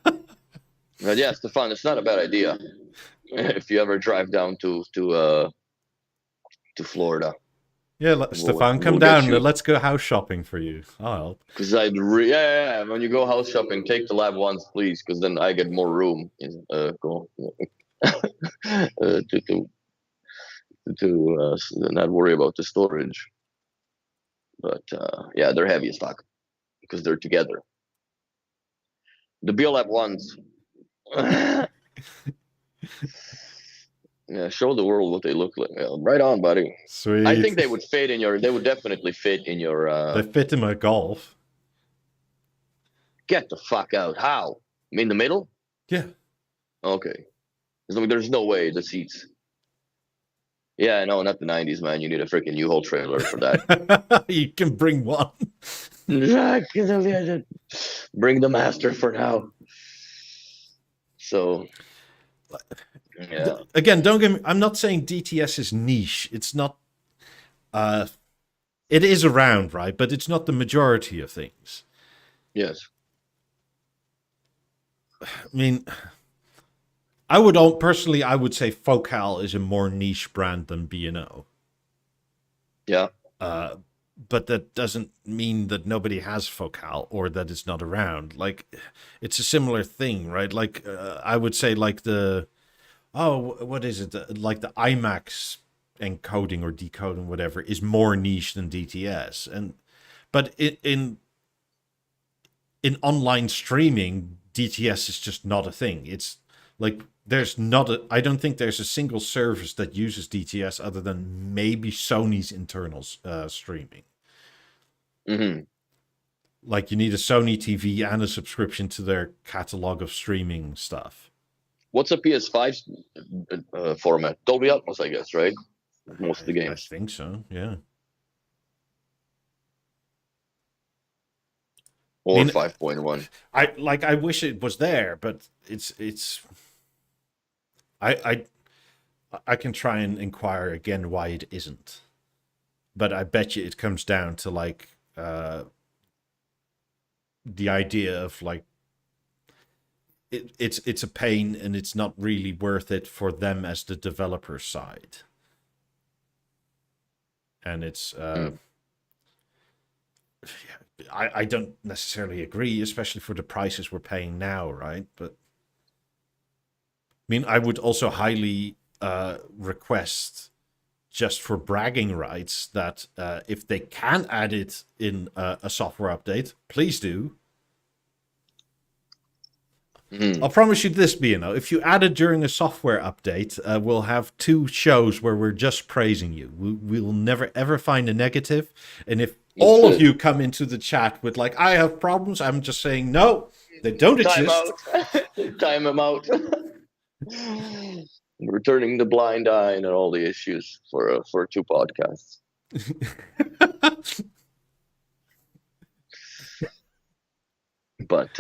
But yeah, Stefan, it's not a bad idea if you ever drive down to Florida. Yeah, Stefan, come down. Let's go house shopping for you. I'll help. Because when you go house shopping, take the lab ones, please, because then I get more room. To not worry about the storage. But yeah, they're heavy as fuck because they're together. The Beolab ones. Yeah, show the world what they look like. Right on, buddy. Sweet. I think they would fit in your. They would definitely fit in your. They fit in my Golf. Get the fuck out! How? In the middle? Yeah. Okay. There's no way the seats. Yeah, no, not the 90s, man. You need a freaking U-Haul trailer for that. You can bring one. Bring the master for now. So, yeah. Again, don't get me. I'm not saying DTS is niche. It's not. It is around, right? But it's not the majority of things. Yes. I mean, I would say Focal is a more niche brand than B&O. Yeah. But that doesn't mean that nobody has Focal or that it's not around. Like, it's a similar thing, right? Like, I would say like what is it? Like the IMAX encoding or decoding, whatever, is more niche than DTS. But in online streaming, DTS is just not a thing. It's like I don't think there's a single service that uses DTS other than maybe Sony's internal streaming. Mm-hmm. Like you need a Sony TV and a subscription to their catalog of streaming stuff. What's a PS5 format? Dolby Atmos, I guess, right? Most of the games. I think so, yeah. Or 5.1. I wish it was there, but it's. I can try and inquire again why it isn't, but I bet you it comes down to like the idea of like it's a pain and it's not really worth it for them as the developer side, and it's. I don't necessarily agree, especially for the prices we're paying now, right? But I mean, I would also highly request, just for bragging rights, that if they can add it in a software update, please do. I'll promise you this, B&O. If you add it during a software update, we'll have 2 shows where we're just praising you. We'll never, ever find a negative. And if all of you come into the chat with like, I have problems, I'm just saying, no, they don't exist. Time them out. We're turning the blind eye on all the issues for 2 podcasts. But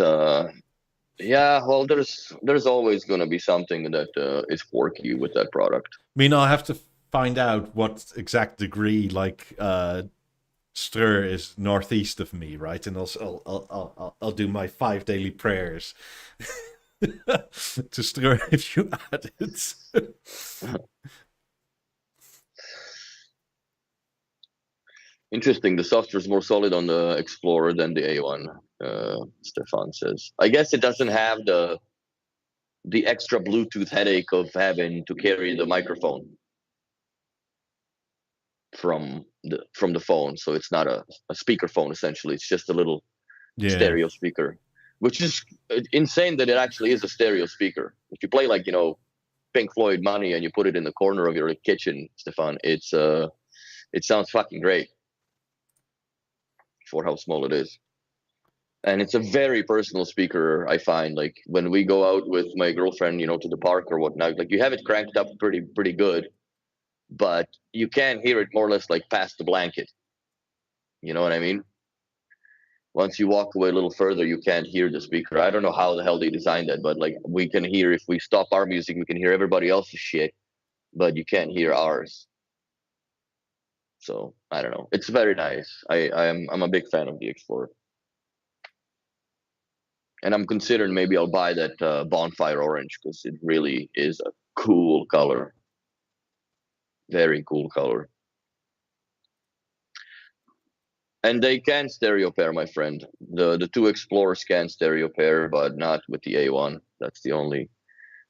yeah, well, there's always going to be something that is quirky with that product. I mean, I'll have to find out what exact degree like Strur is northeast of me, right? And I'll do my 5 daily prayers to Strur if you add it. Interesting. The software is more solid on the Explorer than the A1. Stefan says. I guess it doesn't have the extra Bluetooth headache of having to carry the microphone from the phone, so it's not a speaker phone. Essentially, it's just a little stereo speaker, which is insane that it actually is a stereo speaker. If you play like Pink Floyd money and you put it in the corner of your kitchen, Stefan, it sounds fucking great for how small it is. And it's a very personal speaker, I find. Like when we go out with my girlfriend, to the park or whatnot, like you have it cranked up pretty good, but you can hear it more or less like past the blanket. You know what I mean? Once you walk away a little further, you can't hear the speaker. I don't know how the hell they designed that, but like we can hear, if we stop our music, we can hear everybody else's shit, but you can't hear ours. So I don't know. It's very nice. I'm a big fan of the Explorer. And I'm considering maybe I'll buy that bonfire orange because it really is a cool color. Very cool color. And they can stereo pair, my friend. The two Explorers can stereo pair, but not with the A1. That's the only,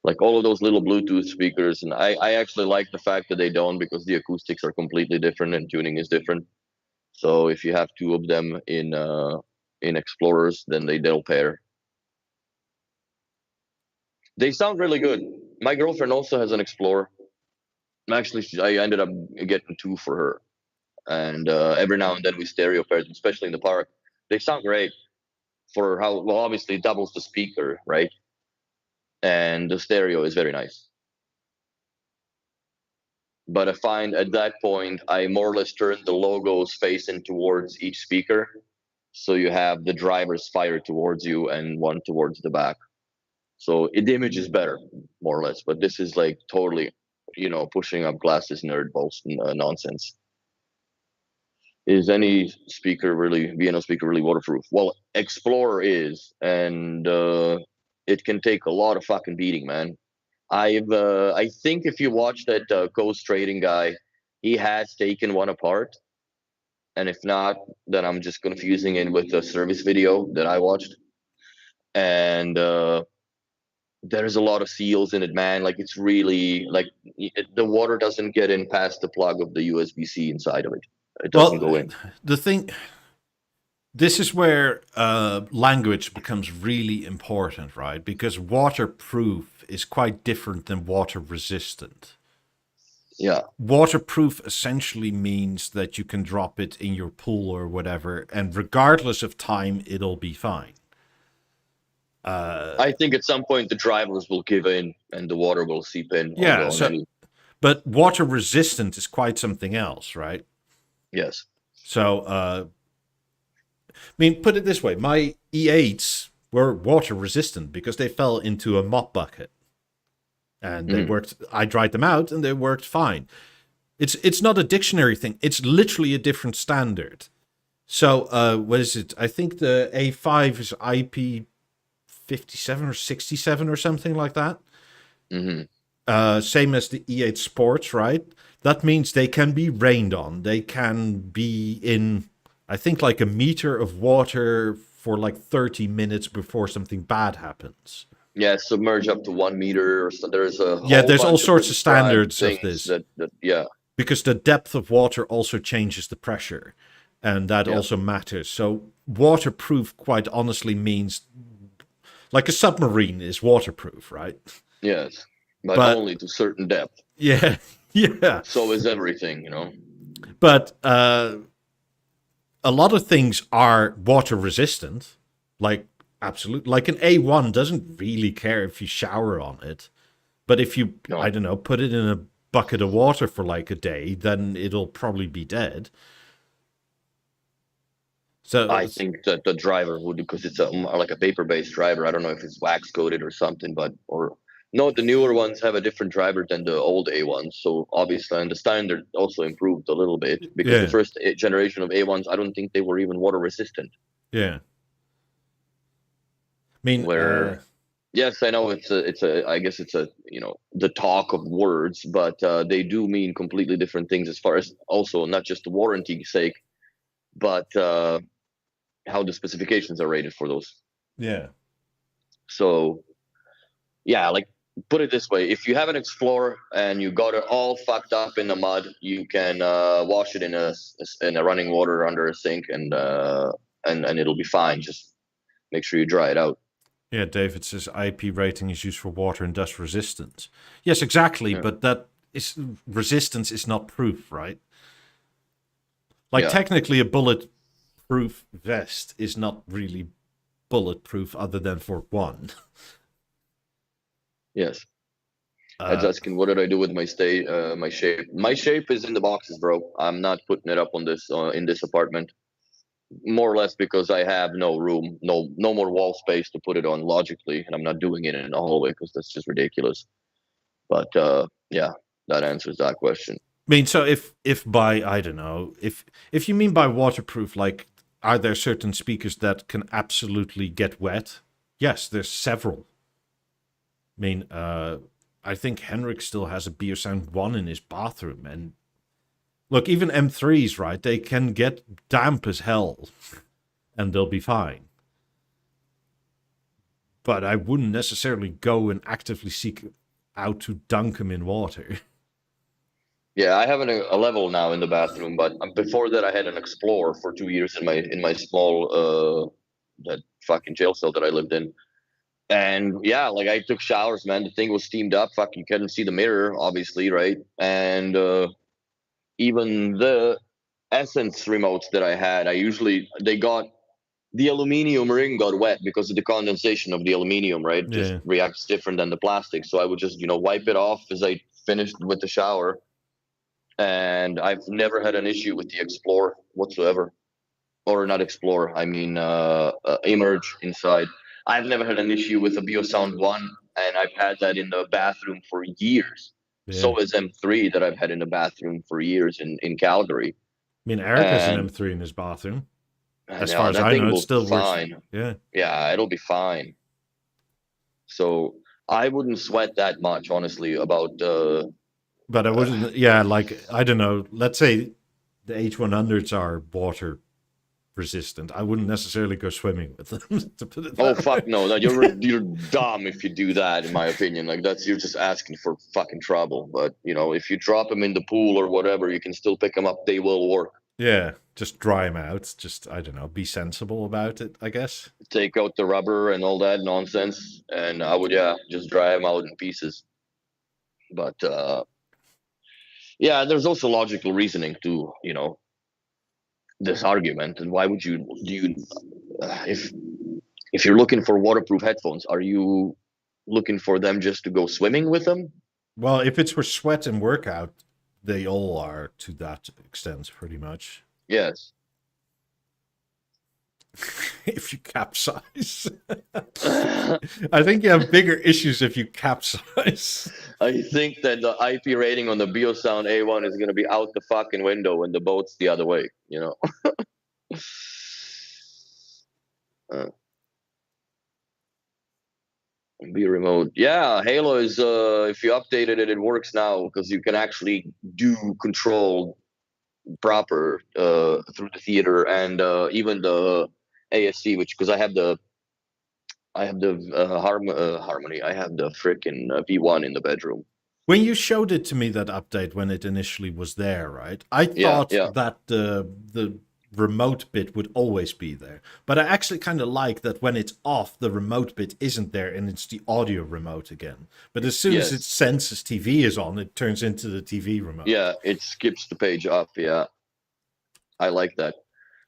like all of those little Bluetooth speakers. And I actually like the fact that they don't, because the acoustics are completely different and tuning is different. So if you have two of them in Explorers, then they'll pair. They sound really good. My girlfriend also has an Explorer. Actually, I ended up getting two for her. And every now and then we stereo pair them, especially in the park. They sound great for how, well, obviously it doubles the speaker, right? And the stereo is very nice. But I find at that point, I more or less turn the logos facing towards each speaker. So you have the drivers fired towards you and one towards the back. So the image is better, more or less. But this is like totally, pushing up glasses nerd nonsense. Is any speaker really, B&O speaker really waterproof? Well, Explorer is, and it can take a lot of fucking beating, man. I think if you watch that Coast Trading guy, he has taken one apart. And if not, then I'm just confusing it with the service video that I watched. And there's a lot of seals in it, man. Like it's really like the water doesn't get in past the plug of the USB-C inside of it. It doesn't go in. The thing, this is where language becomes really important, right? Because waterproof is quite different than water resistant. Yeah. Waterproof essentially means that you can drop it in your pool or whatever, and regardless of time, it'll be fine. I think at some point the drivers will give in and the water will seep in. Yeah, but water resistant is quite something else, right? Yes. So, I mean, put it this way. My E8s were water resistant because they fell into a mop bucket. And they worked. I dried them out and they worked fine. It's not a dictionary thing. It's literally a different standard. So, what is it? I think the A5 is IP57 or 67 or something like that. Same as the E8 Sports, right? That means they can be rained on. They can be in, I think, like a meter of water for like 30 minutes before something bad happens. Yeah, submerge up to 1 meter. Or so. There's there's all sorts of standards of this. Yeah. Because the depth of water also changes the pressure, and that also matters. So waterproof, quite honestly, means like a submarine is waterproof, right? Yes, but only to certain depth. Yeah, yeah. So is everything, But a lot of things are water resistant, like absolutely. Like an A1 doesn't really care if you shower on it, but if you, I don't know, put it in a bucket of water for like a day, then it'll probably be dead. So I think that the driver would, because it's like a paper-based driver. I don't know if it's wax coated or something, no, the newer ones have a different driver than the old A1s. So obviously, and the standard also improved a little bit because the first generation of A1s, I don't think they were even water resistant. Yeah. I mean, yes, I know I guess it's the talk of words, but they do mean completely different things as far as also not just the warranty sake, but how the specifications are rated for those. Yeah. So, yeah, like put it this way: if you have an Explorer and you got it all fucked up in the mud, you can wash it in a running water under a sink, and it'll be fine. Just make sure you dry it out. Yeah, David says IP rating is used for water and dust resistance. Yes, exactly, but that is resistance is not proof, right? Like technically a bulletproof vest is not really bulletproof other than for one. Yes. Ed's asking, what did I do with my my shape? My shape is in the boxes, bro. I'm not putting it up on this in this apartment. More or less because I have no room, no more wall space to put it on logically, and I'm not doing it in the hallway because that's just ridiculous. But yeah, that answers that question. I mean, so if by, I don't know, if you mean by waterproof, like, are there certain speakers that can absolutely get wet? Yes, there's several. I mean, I think Henrik still has a Beosound 1 in his bathroom, and look, even M3s, right? They can get damp as hell, and they'll be fine. But I wouldn't necessarily go and actively seek out to dunk them in water. Yeah, I have a level now in the bathroom, but before that I had an Explorer for 2 years in my small that fucking jail cell that I lived in. And yeah, like I took showers, man. The thing was steamed up. Fucking couldn't see the mirror, obviously, right? And even the Essence remotes that I had, they got the aluminium ring got wet because of the condensation of the aluminium, right? Yeah. Just reacts different than the plastic. So I would just, wipe it off as I finished with the shower. And I've never had an issue with the Explorer whatsoever. Or not Explorer, I mean Emerge inside. I've never had an issue with a Beosound 1, and I've had that in the bathroom for years. Yeah. So is M3 that I've had in the bathroom for years in Calgary. I mean, Eric has an M3 in his bathroom. As far as that I thing know, it will still fine. works. Yeah. Yeah, it'll be fine. So I wouldn't sweat that much, honestly, about. But I wouldn't. Yeah, like I don't know. Let's say the H100s are water resistant. I wouldn't necessarily go swimming with them. To put it that Fuck way. no! You're dumb if you do that. In my opinion, like you're just asking for fucking trouble. But if you drop them in the pool or whatever, you can still pick them up. They will work. Yeah, just dry them out. Just, I don't know, be sensible about it, I guess. Take out the rubber and all that nonsense, and I would just dry them out in pieces. But yeah, there's also logical reasoning to this argument. And why would if you're looking for waterproof headphones, are you looking for them just to go swimming with them? Well, if it's for sweat and workout, they all are to that extent, pretty much. Yes. If you capsize. I think you have bigger issues if you capsize. I think that the IP rating on the Beosound A1 is going to be out the fucking window when the boat's the other way, Be remote. Yeah, Halo is, if you updated it, it works now because you can actually do control proper through the theater and even the ASC, because I have the Harmony. I have the freaking V1 in the bedroom. When you showed it to me, that update, when it initially was there, right? I thought that the remote bit would always be there. But I actually kind of like that when it's off, the remote bit isn't there and it's the audio remote again. But as soon as it senses TV is on, it turns into the TV remote. Yeah, it skips the page up, yeah. I like that.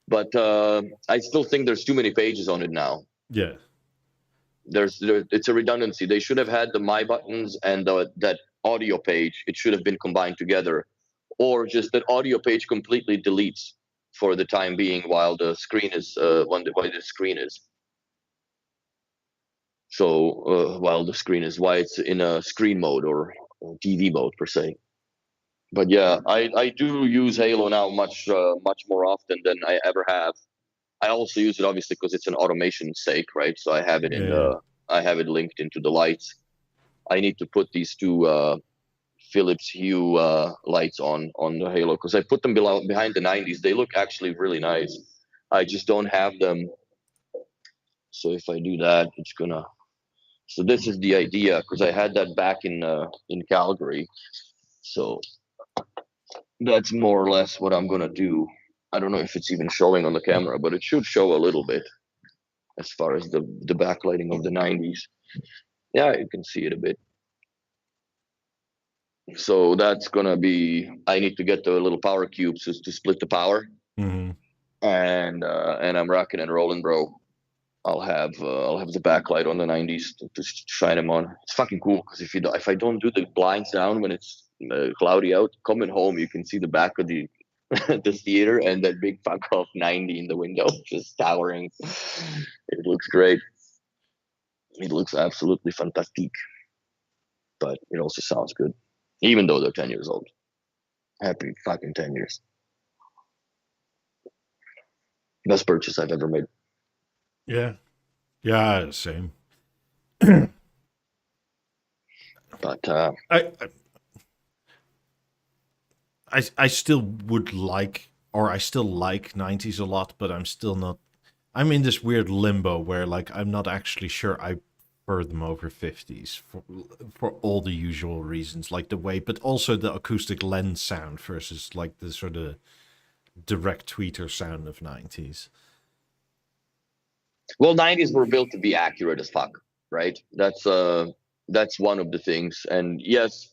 But I still think there's too many pages on it now. Yeah. It's a redundancy. They should have had the My Buttons and that audio page. It should have been combined together. Or just that audio page completely deletes for the time being while the screen is while the screen is. So while the screen is, why it's in a screen mode or TV mode per se. But yeah, I do use Halo now much more often than I ever have. I also use it obviously because it's an automation sake, right? So I have it I have it linked into the lights. I need to put these two Philips Hue lights on the Halo because I put them behind the 90s. They look actually really nice. I just don't have them. So if I do that, it's gonna. So this is the idea because I had that back in Calgary. So that's more or less what I'm gonna do. I don't know if it's even showing on the camera, but it should show a little bit. as far as the backlighting of the 90s. Yeah, you can see it a bit. So that's gonna be. I need to get the little power cubes to split the power, Mm-hmm. and I'm rocking and rolling, bro. I'll have the backlight on the 90s to shine them on. It's fucking cool because if I don't do the blinds down when it's cloudy out, coming home you can see the back of the the theater and that big fuck off 90 in the window, just towering. It looks great. It looks absolutely fantastic, but it also sounds good, even though they're 10 years old. Happy fucking 10 years. Best purchase I've ever made. Yeah. Yeah, same. But I still would like, or I still like 90s a lot, but I'm still not. I'm in this weird limbo where like I'm not actually sure I prefer them over 50s for all the usual reasons, like the weight, but also the acoustic lens sound versus like the sort of direct tweeter sound of 90s. well, 90s were built to be accurate as fuck, right? That's one of the things. And yes,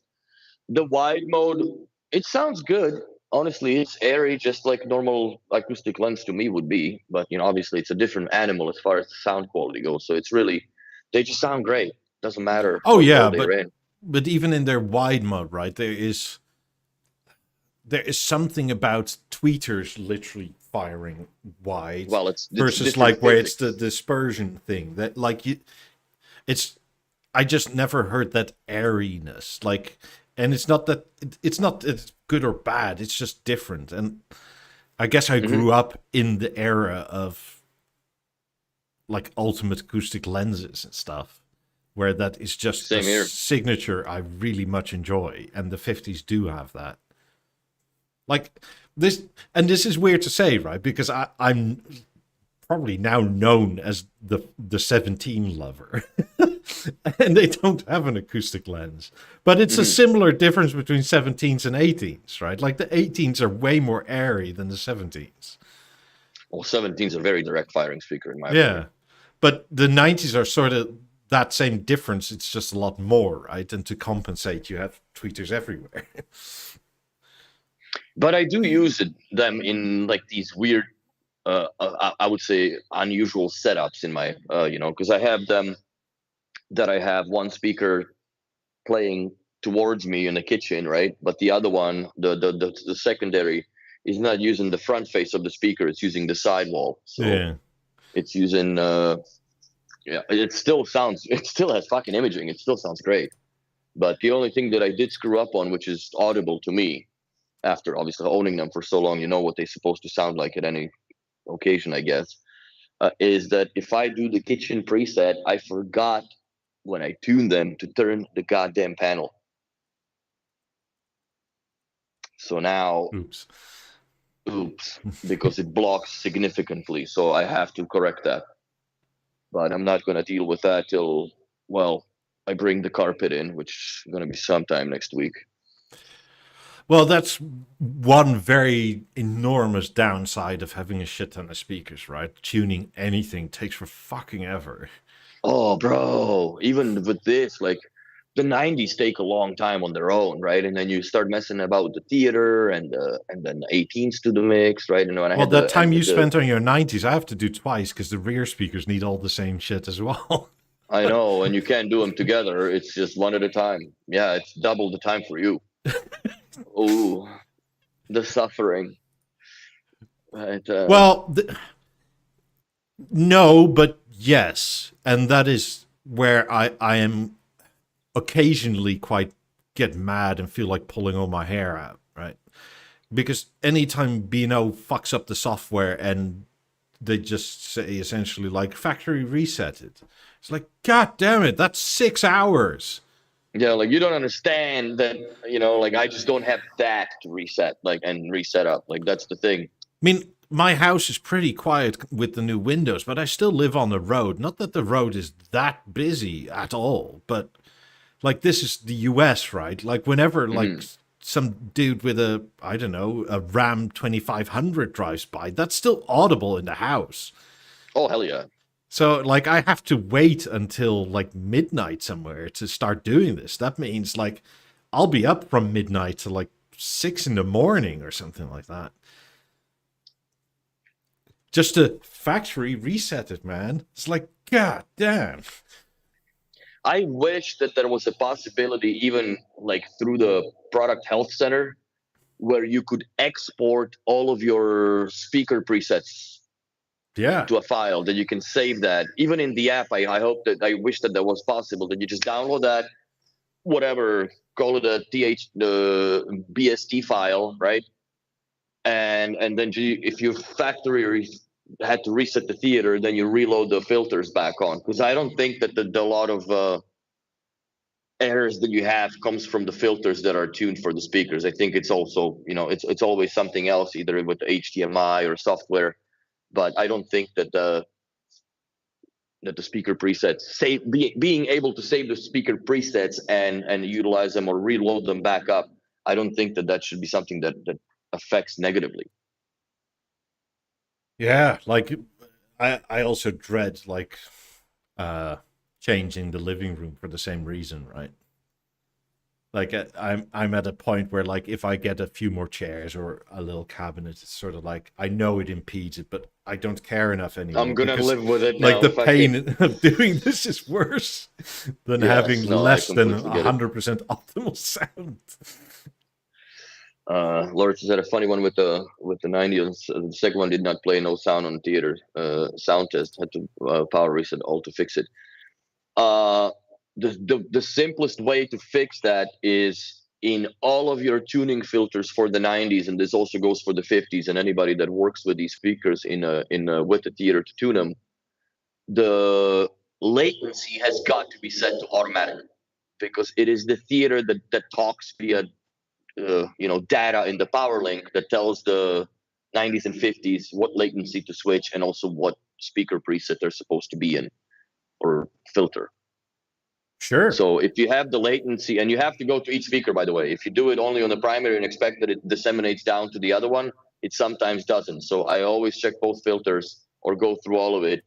the wide mode, it sounds good. Honestly, it's airy, just like normal acoustic lens to me would be. But obviously, it's a different animal as far as the sound quality goes. So it's really, they just sound great. Doesn't matter. Oh what yeah, mode they're in. but even in their wide mode, right? There is something about tweeters literally firing wide. Well, it's versus like where it's the dispersion thing that like it's. I just never heard that airiness, like, and it's not that it's good or bad. It's just different, and I guess I grew up in the era of like ultimate acoustic lenses and stuff, where that is just Same a here. signature I really much enjoy, and the 50s do have that. Like this, and this is weird to say, right? Because I'm probably now known as the 17 lover. And they don't have an acoustic lens. But it's a similar difference between 17s and 18s, right? Like the 18s are way more airy than the 17s. Well, 17's a very direct firing speaker in my opinion. Yeah. But the 90s are sort of that same difference. It's just a lot more, right? And to compensate, you have tweeters everywhere. But I do use them in like these weird, I would say unusual setups in my, because I have them that I have one speaker playing towards me in the kitchen, right? But the other one, the secondary, is not using the front face of the speaker; it's using the side wall. So Yeah. it's using, it still has fucking imaging. It still sounds great. But the only thing that I did screw up on, which is audible to me, after obviously owning them for so long, you know what they're supposed to sound like at any occasion, I guess, is that if I do the kitchen preset, I forgot when I tune them to turn the goddamn panel. So now, oops, because it blocks significantly. So I have to correct that. But I'm not going to deal with that till, well, I bring the carpet in, which is going to be sometime next week. Well, that's one very enormous downside of having a shit ton of speakers, right? Tuning anything takes for fucking ever. Oh, bro, even with this, like the 90s take a long time on their own, right? And then you start messing about with the theater and then the 18s to the mix, right? And when I Well, had that time you spent on your 90s, I have to do twice because the rear speakers need all the same shit as well. I know, and you can't do them together. It's just one at a time. Yeah, it's double the time for you. Oh, the suffering. Right, well, no, but yes. And that is where I am occasionally quite get mad and feel like pulling all my hair out, right? Because anytime B&O fucks up the software and they just say essentially like factory reset it, it's like, God damn it, that's 6 hours. Yeah, like you don't understand that, like I just don't have that to reset, like, and reset up. Like that's the thing. I mean, my house is pretty quiet with the new windows, but I still live on the road. Not that the road is that busy at all, but like this is the US, right? Like whenever like some dude with a Ram 2500 drives by, that's still audible in the house. Oh, hell yeah. So, like, I have to wait until like midnight somewhere to start doing this. That means like I'll be up from midnight to like 6 in the morning or something like that. Just to factory reset it, man. It's like, god damn. I wish that there was a possibility, even like through the product health center, where you could export all of your speaker presets Yeah. to a file that you can save that. Even in the app, I wish that was possible, that you just download that, whatever, call it a the BST file, right? And then if your factory had to reset the theater, then you reload the filters back on. Because I don't think that the lot of errors that you have comes from the filters that are tuned for the speakers. I think it's also, it's always something else, either with the HDMI or software. But I don't think that the speaker presets being able to save the speaker presets and utilize them or reload them back up. I don't think that should be something that affects negatively. Yeah, like I also dread like changing the living room for the same reason, right? Like I'm at a point where like if I get a few more chairs or a little cabinet, it's sort of like I know it impedes it, but I don't care enough anymore. I'm gonna live with it like now. the pain of doing this is worse than having less than 100% optimal sound. Lawrence had a funny one with the 90s. The second one did not play no sound on theater. Sound test had to power reset all to fix it. The simplest way to fix that is in all of your tuning filters for the 90s, and this also goes for the 50s and anybody that works with these speakers with the theater to tune them. The latency has got to be set to automatic, because it is the theater that talks via data in the power link that tells the 90s and 50s what latency to switch and also what speaker preset they're supposed to be in or filter. Sure. So if you have the latency, and you have to go to each speaker, by the way, if you do it only on the primary and expect that it disseminates down to the other one, it sometimes doesn't. So I always check both filters or go through all of it,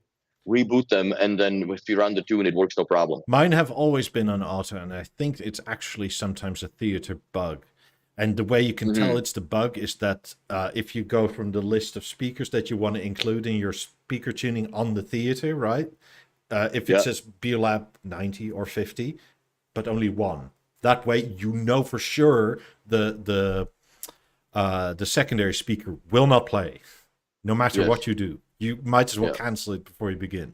reboot them, and then if you run the tune, it works no problem. Mine have always been on auto, and I think it's actually sometimes a theater bug. And the way you can tell it's the bug is that if you go from the list of speakers that you want to include in your speaker tuning on the theater, right? If it says Beolab 90 or 50, but only one. That way you know for sure the secondary speaker will not play, no matter what you do. You might as well cancel it before you begin.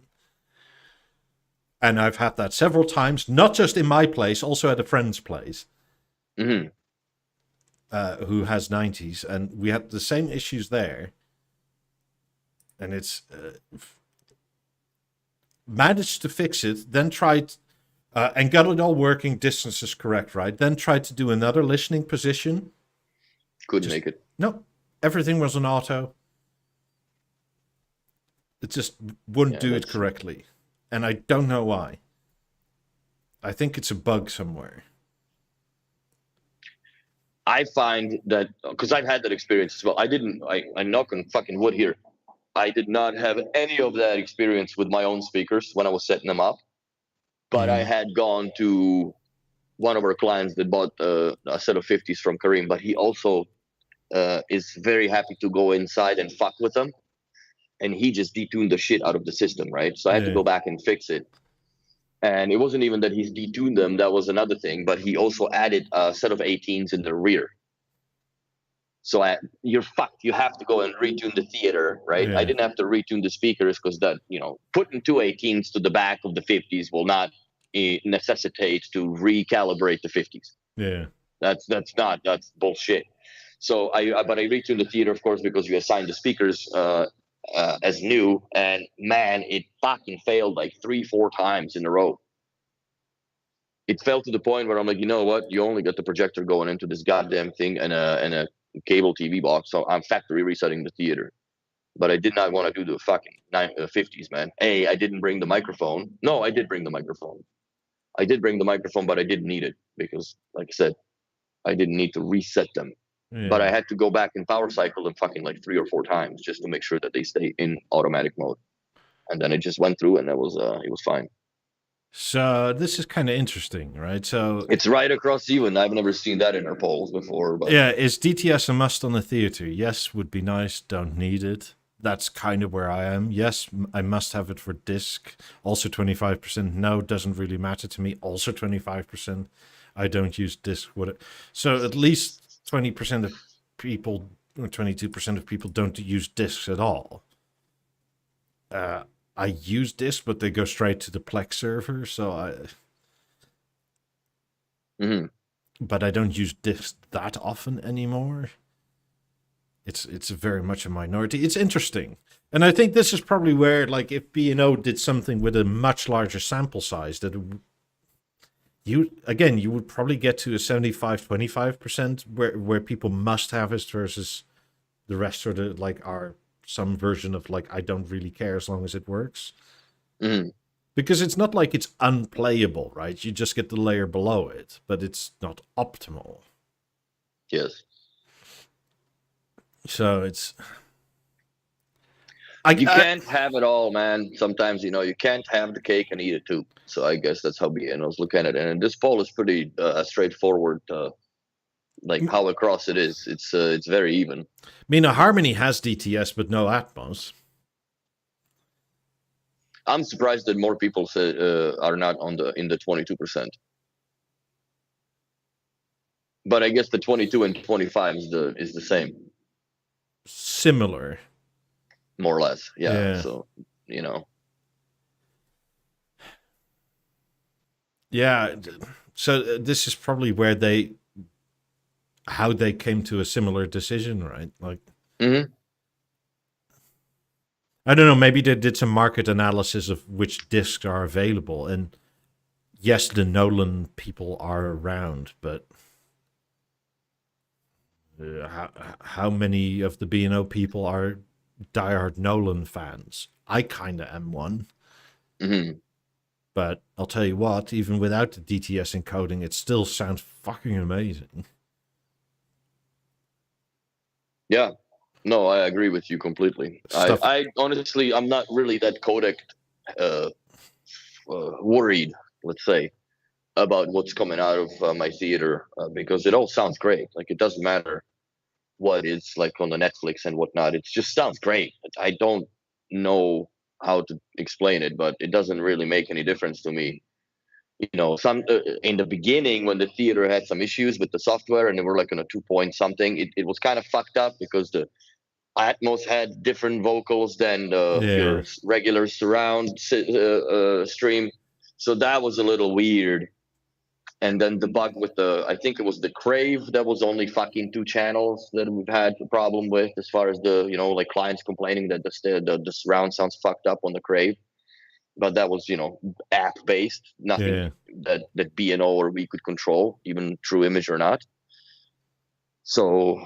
And I've had that several times, not just in my place, also at a friend's place. Mm-hmm. Who has 90s, and we had the same issues there. And it's managed to fix it, then tried and got it all working, distances correct, right? Then tried to do another listening position. Couldn't make it. No, everything was on auto. It just wouldn't do it correctly. And I don't know why. I think it's a bug somewhere. I find that, because I've had that experience as well. I knock on fucking wood here. I did not have any of that experience with my own speakers when I was setting them up. But I had gone to one of our clients that bought a set of 50s from Kareem, but he also is very happy to go inside and fuck with them. And he just detuned the shit out of the system, right? So I had to go back and fix it. And it wasn't even that he's detuned them. That was another thing. But he also added a set of 18s in the rear. So you're fucked. You have to go and retune the theater, right? I didn't have to retune the speakers because that, putting two 18s to the back of the 50s will not necessitate to recalibrate the 50s. Yeah. That's bullshit. So but I retuned the theater, of course, because we assigned the speakers as new, and man, it fucking failed like 3-4 times in a row. It fell to the point where I'm like, you know what? You only got the projector going into this goddamn thing and a cable TV box, so I'm factory resetting the theater. But I did not want to do the fucking 50s, man. I didn't bring the microphone. No, I did bring the microphone. But I didn't need it because, like I said, I didn't need to reset them. But I had to go back and power cycle them fucking like 3 or 4 times just to make sure that they stay in automatic mode. and then it just went through, and it was fine. So this is kind of interesting, right? So It's right across even. I've never seen that in our polls before. But yeah, is DTS a must on the theater? Yes, would be nice. Don't need it. That's kind of where I am. Yes, I must have it for disc. Also 25%. No, doesn't really matter to me. Also 25%. I don't use disc. So at least 20% of people, or 22% of people don't use discs at all. I use disc, but they go straight to the Plex server. So but I don't use disc that often anymore. It's very much a minority. It's interesting. And I think this is probably where, like, if B&O did something with a much larger sample size, that you would probably get to a 75-25% where people must have it versus the rest sort of like are some version of like, I don't really care as long as it works. Because it's not like it's unplayable, right? You just get the layer below it, but it's not optimal. Yes. So it's... you can't have it all, man. Sometimes, you can't have the cake and eat it too. So I guess that's how B&Os look at it. And this poll is pretty straightforward, like how across it is. It's very even. I mean, Harmony has DTS, but no Atmos. I'm surprised that more people say, are not in the 22%. But I guess the 22 and 25 is the same. Similar. More or less, yeah. So, Yeah, so this is probably where how they came to a similar decision, right? Like, I don't know, maybe they did some market analysis of which discs are available, and yes, the Nolan people are around, but how many of the B&O people are diehard Nolan fans? I kind of am one. But I'll tell you what, even without the DTS encoding, it still sounds fucking amazing. Yeah. No, I agree with you completely. I honestly, I'm not really that codec worried, let's say, about what's coming out of my theater because it all sounds great. Like, it doesn't matter what it's like on the Netflix and whatnot. It just sounds great. I don't know how to explain it, but it doesn't really make any difference to me. Some in the beginning when the theater had some issues with the software and they were like on a 2 point something, it was kind of fucked up because the Atmos had different vocals than your regular surround stream, so that was a little weird. And then the bug with I think it was the Crave, that was only fucking 2 channels that we've had a problem with, as far as the like clients complaining that the surround sounds fucked up on the Crave, but that was app based, nothing that B&O or we could control, even through image or not. So,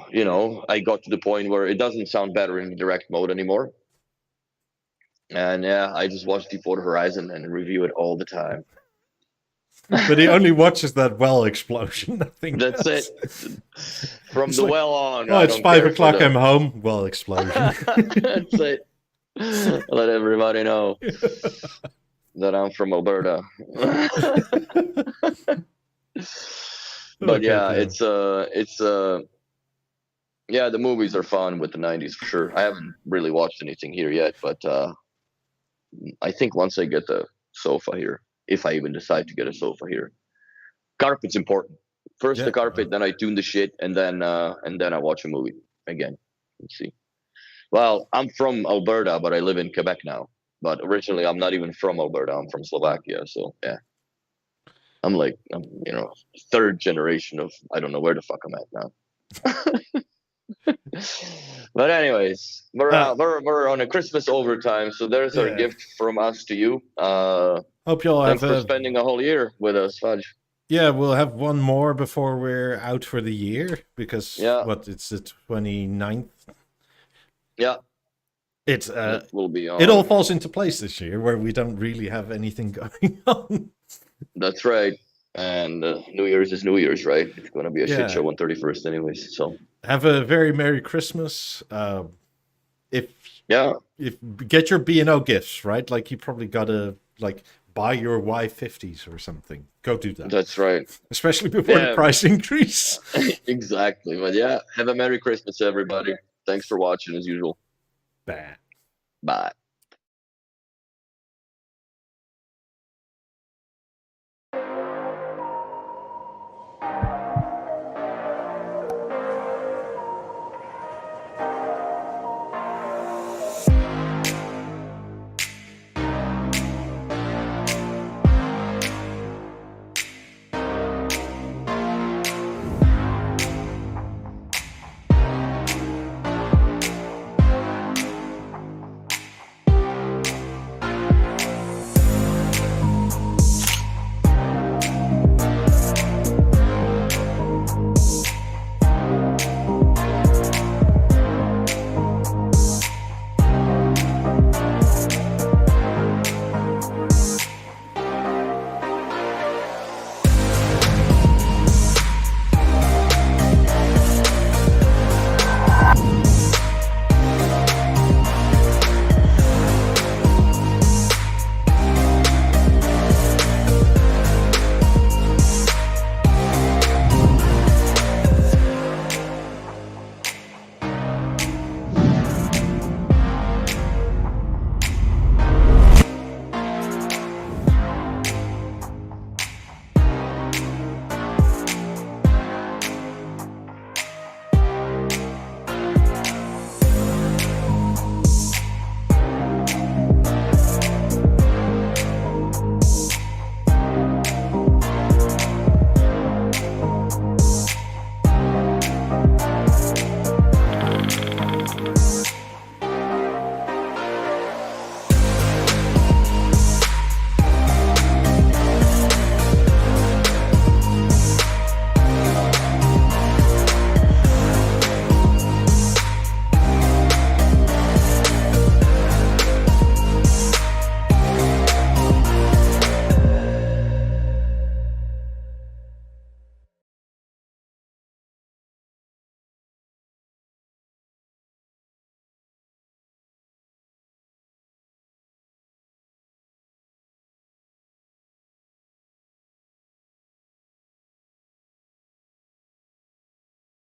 I got to the point where it doesn't sound better in direct mode anymore. And I just watch Deepwater Horizon and review it all the time. But he only watches that well explosion. I think that's it. From it's the well on. Oh, it's 5 o'clock. I'm home. Well explosion. That's it. Let everybody know that I'm from Alberta. But it's the movies are fun with the 90s for sure. I haven't really watched anything here yet, but I think once I get the sofa here, if I even decide to get a sofa here, carpet's important. First the carpet, then I tune the shit, and then I watch a movie again. Let's see. Well, I'm from Alberta, but I live in Quebec now. But originally, I'm not even from Alberta. I'm from Slovakia. So yeah, I'm third generation of, I don't know where the fuck I'm at now. But anyways, we're on a Christmas overtime, so there's our gift from us to you. Hope you all thanks for spending a whole year with us, Fudge. Yeah, we'll have one more before we're out for the year, because it's the 29th. Yeah. It will be on. It all falls into place this year where we don't really have anything going on. That's right. And New Year's is New Year's, right? It's going to be a shit show on 31st anyways. So have a very Merry Christmas. if Yeah, get your B&O gifts, right? Like you probably gotta like buy your Y50s or something. Go do that. that's right. Especially before the Yeah, price increase. exactly. But yeah, have a Merry Christmas, everybody. Thanks for watching as usual. Bad. Bye.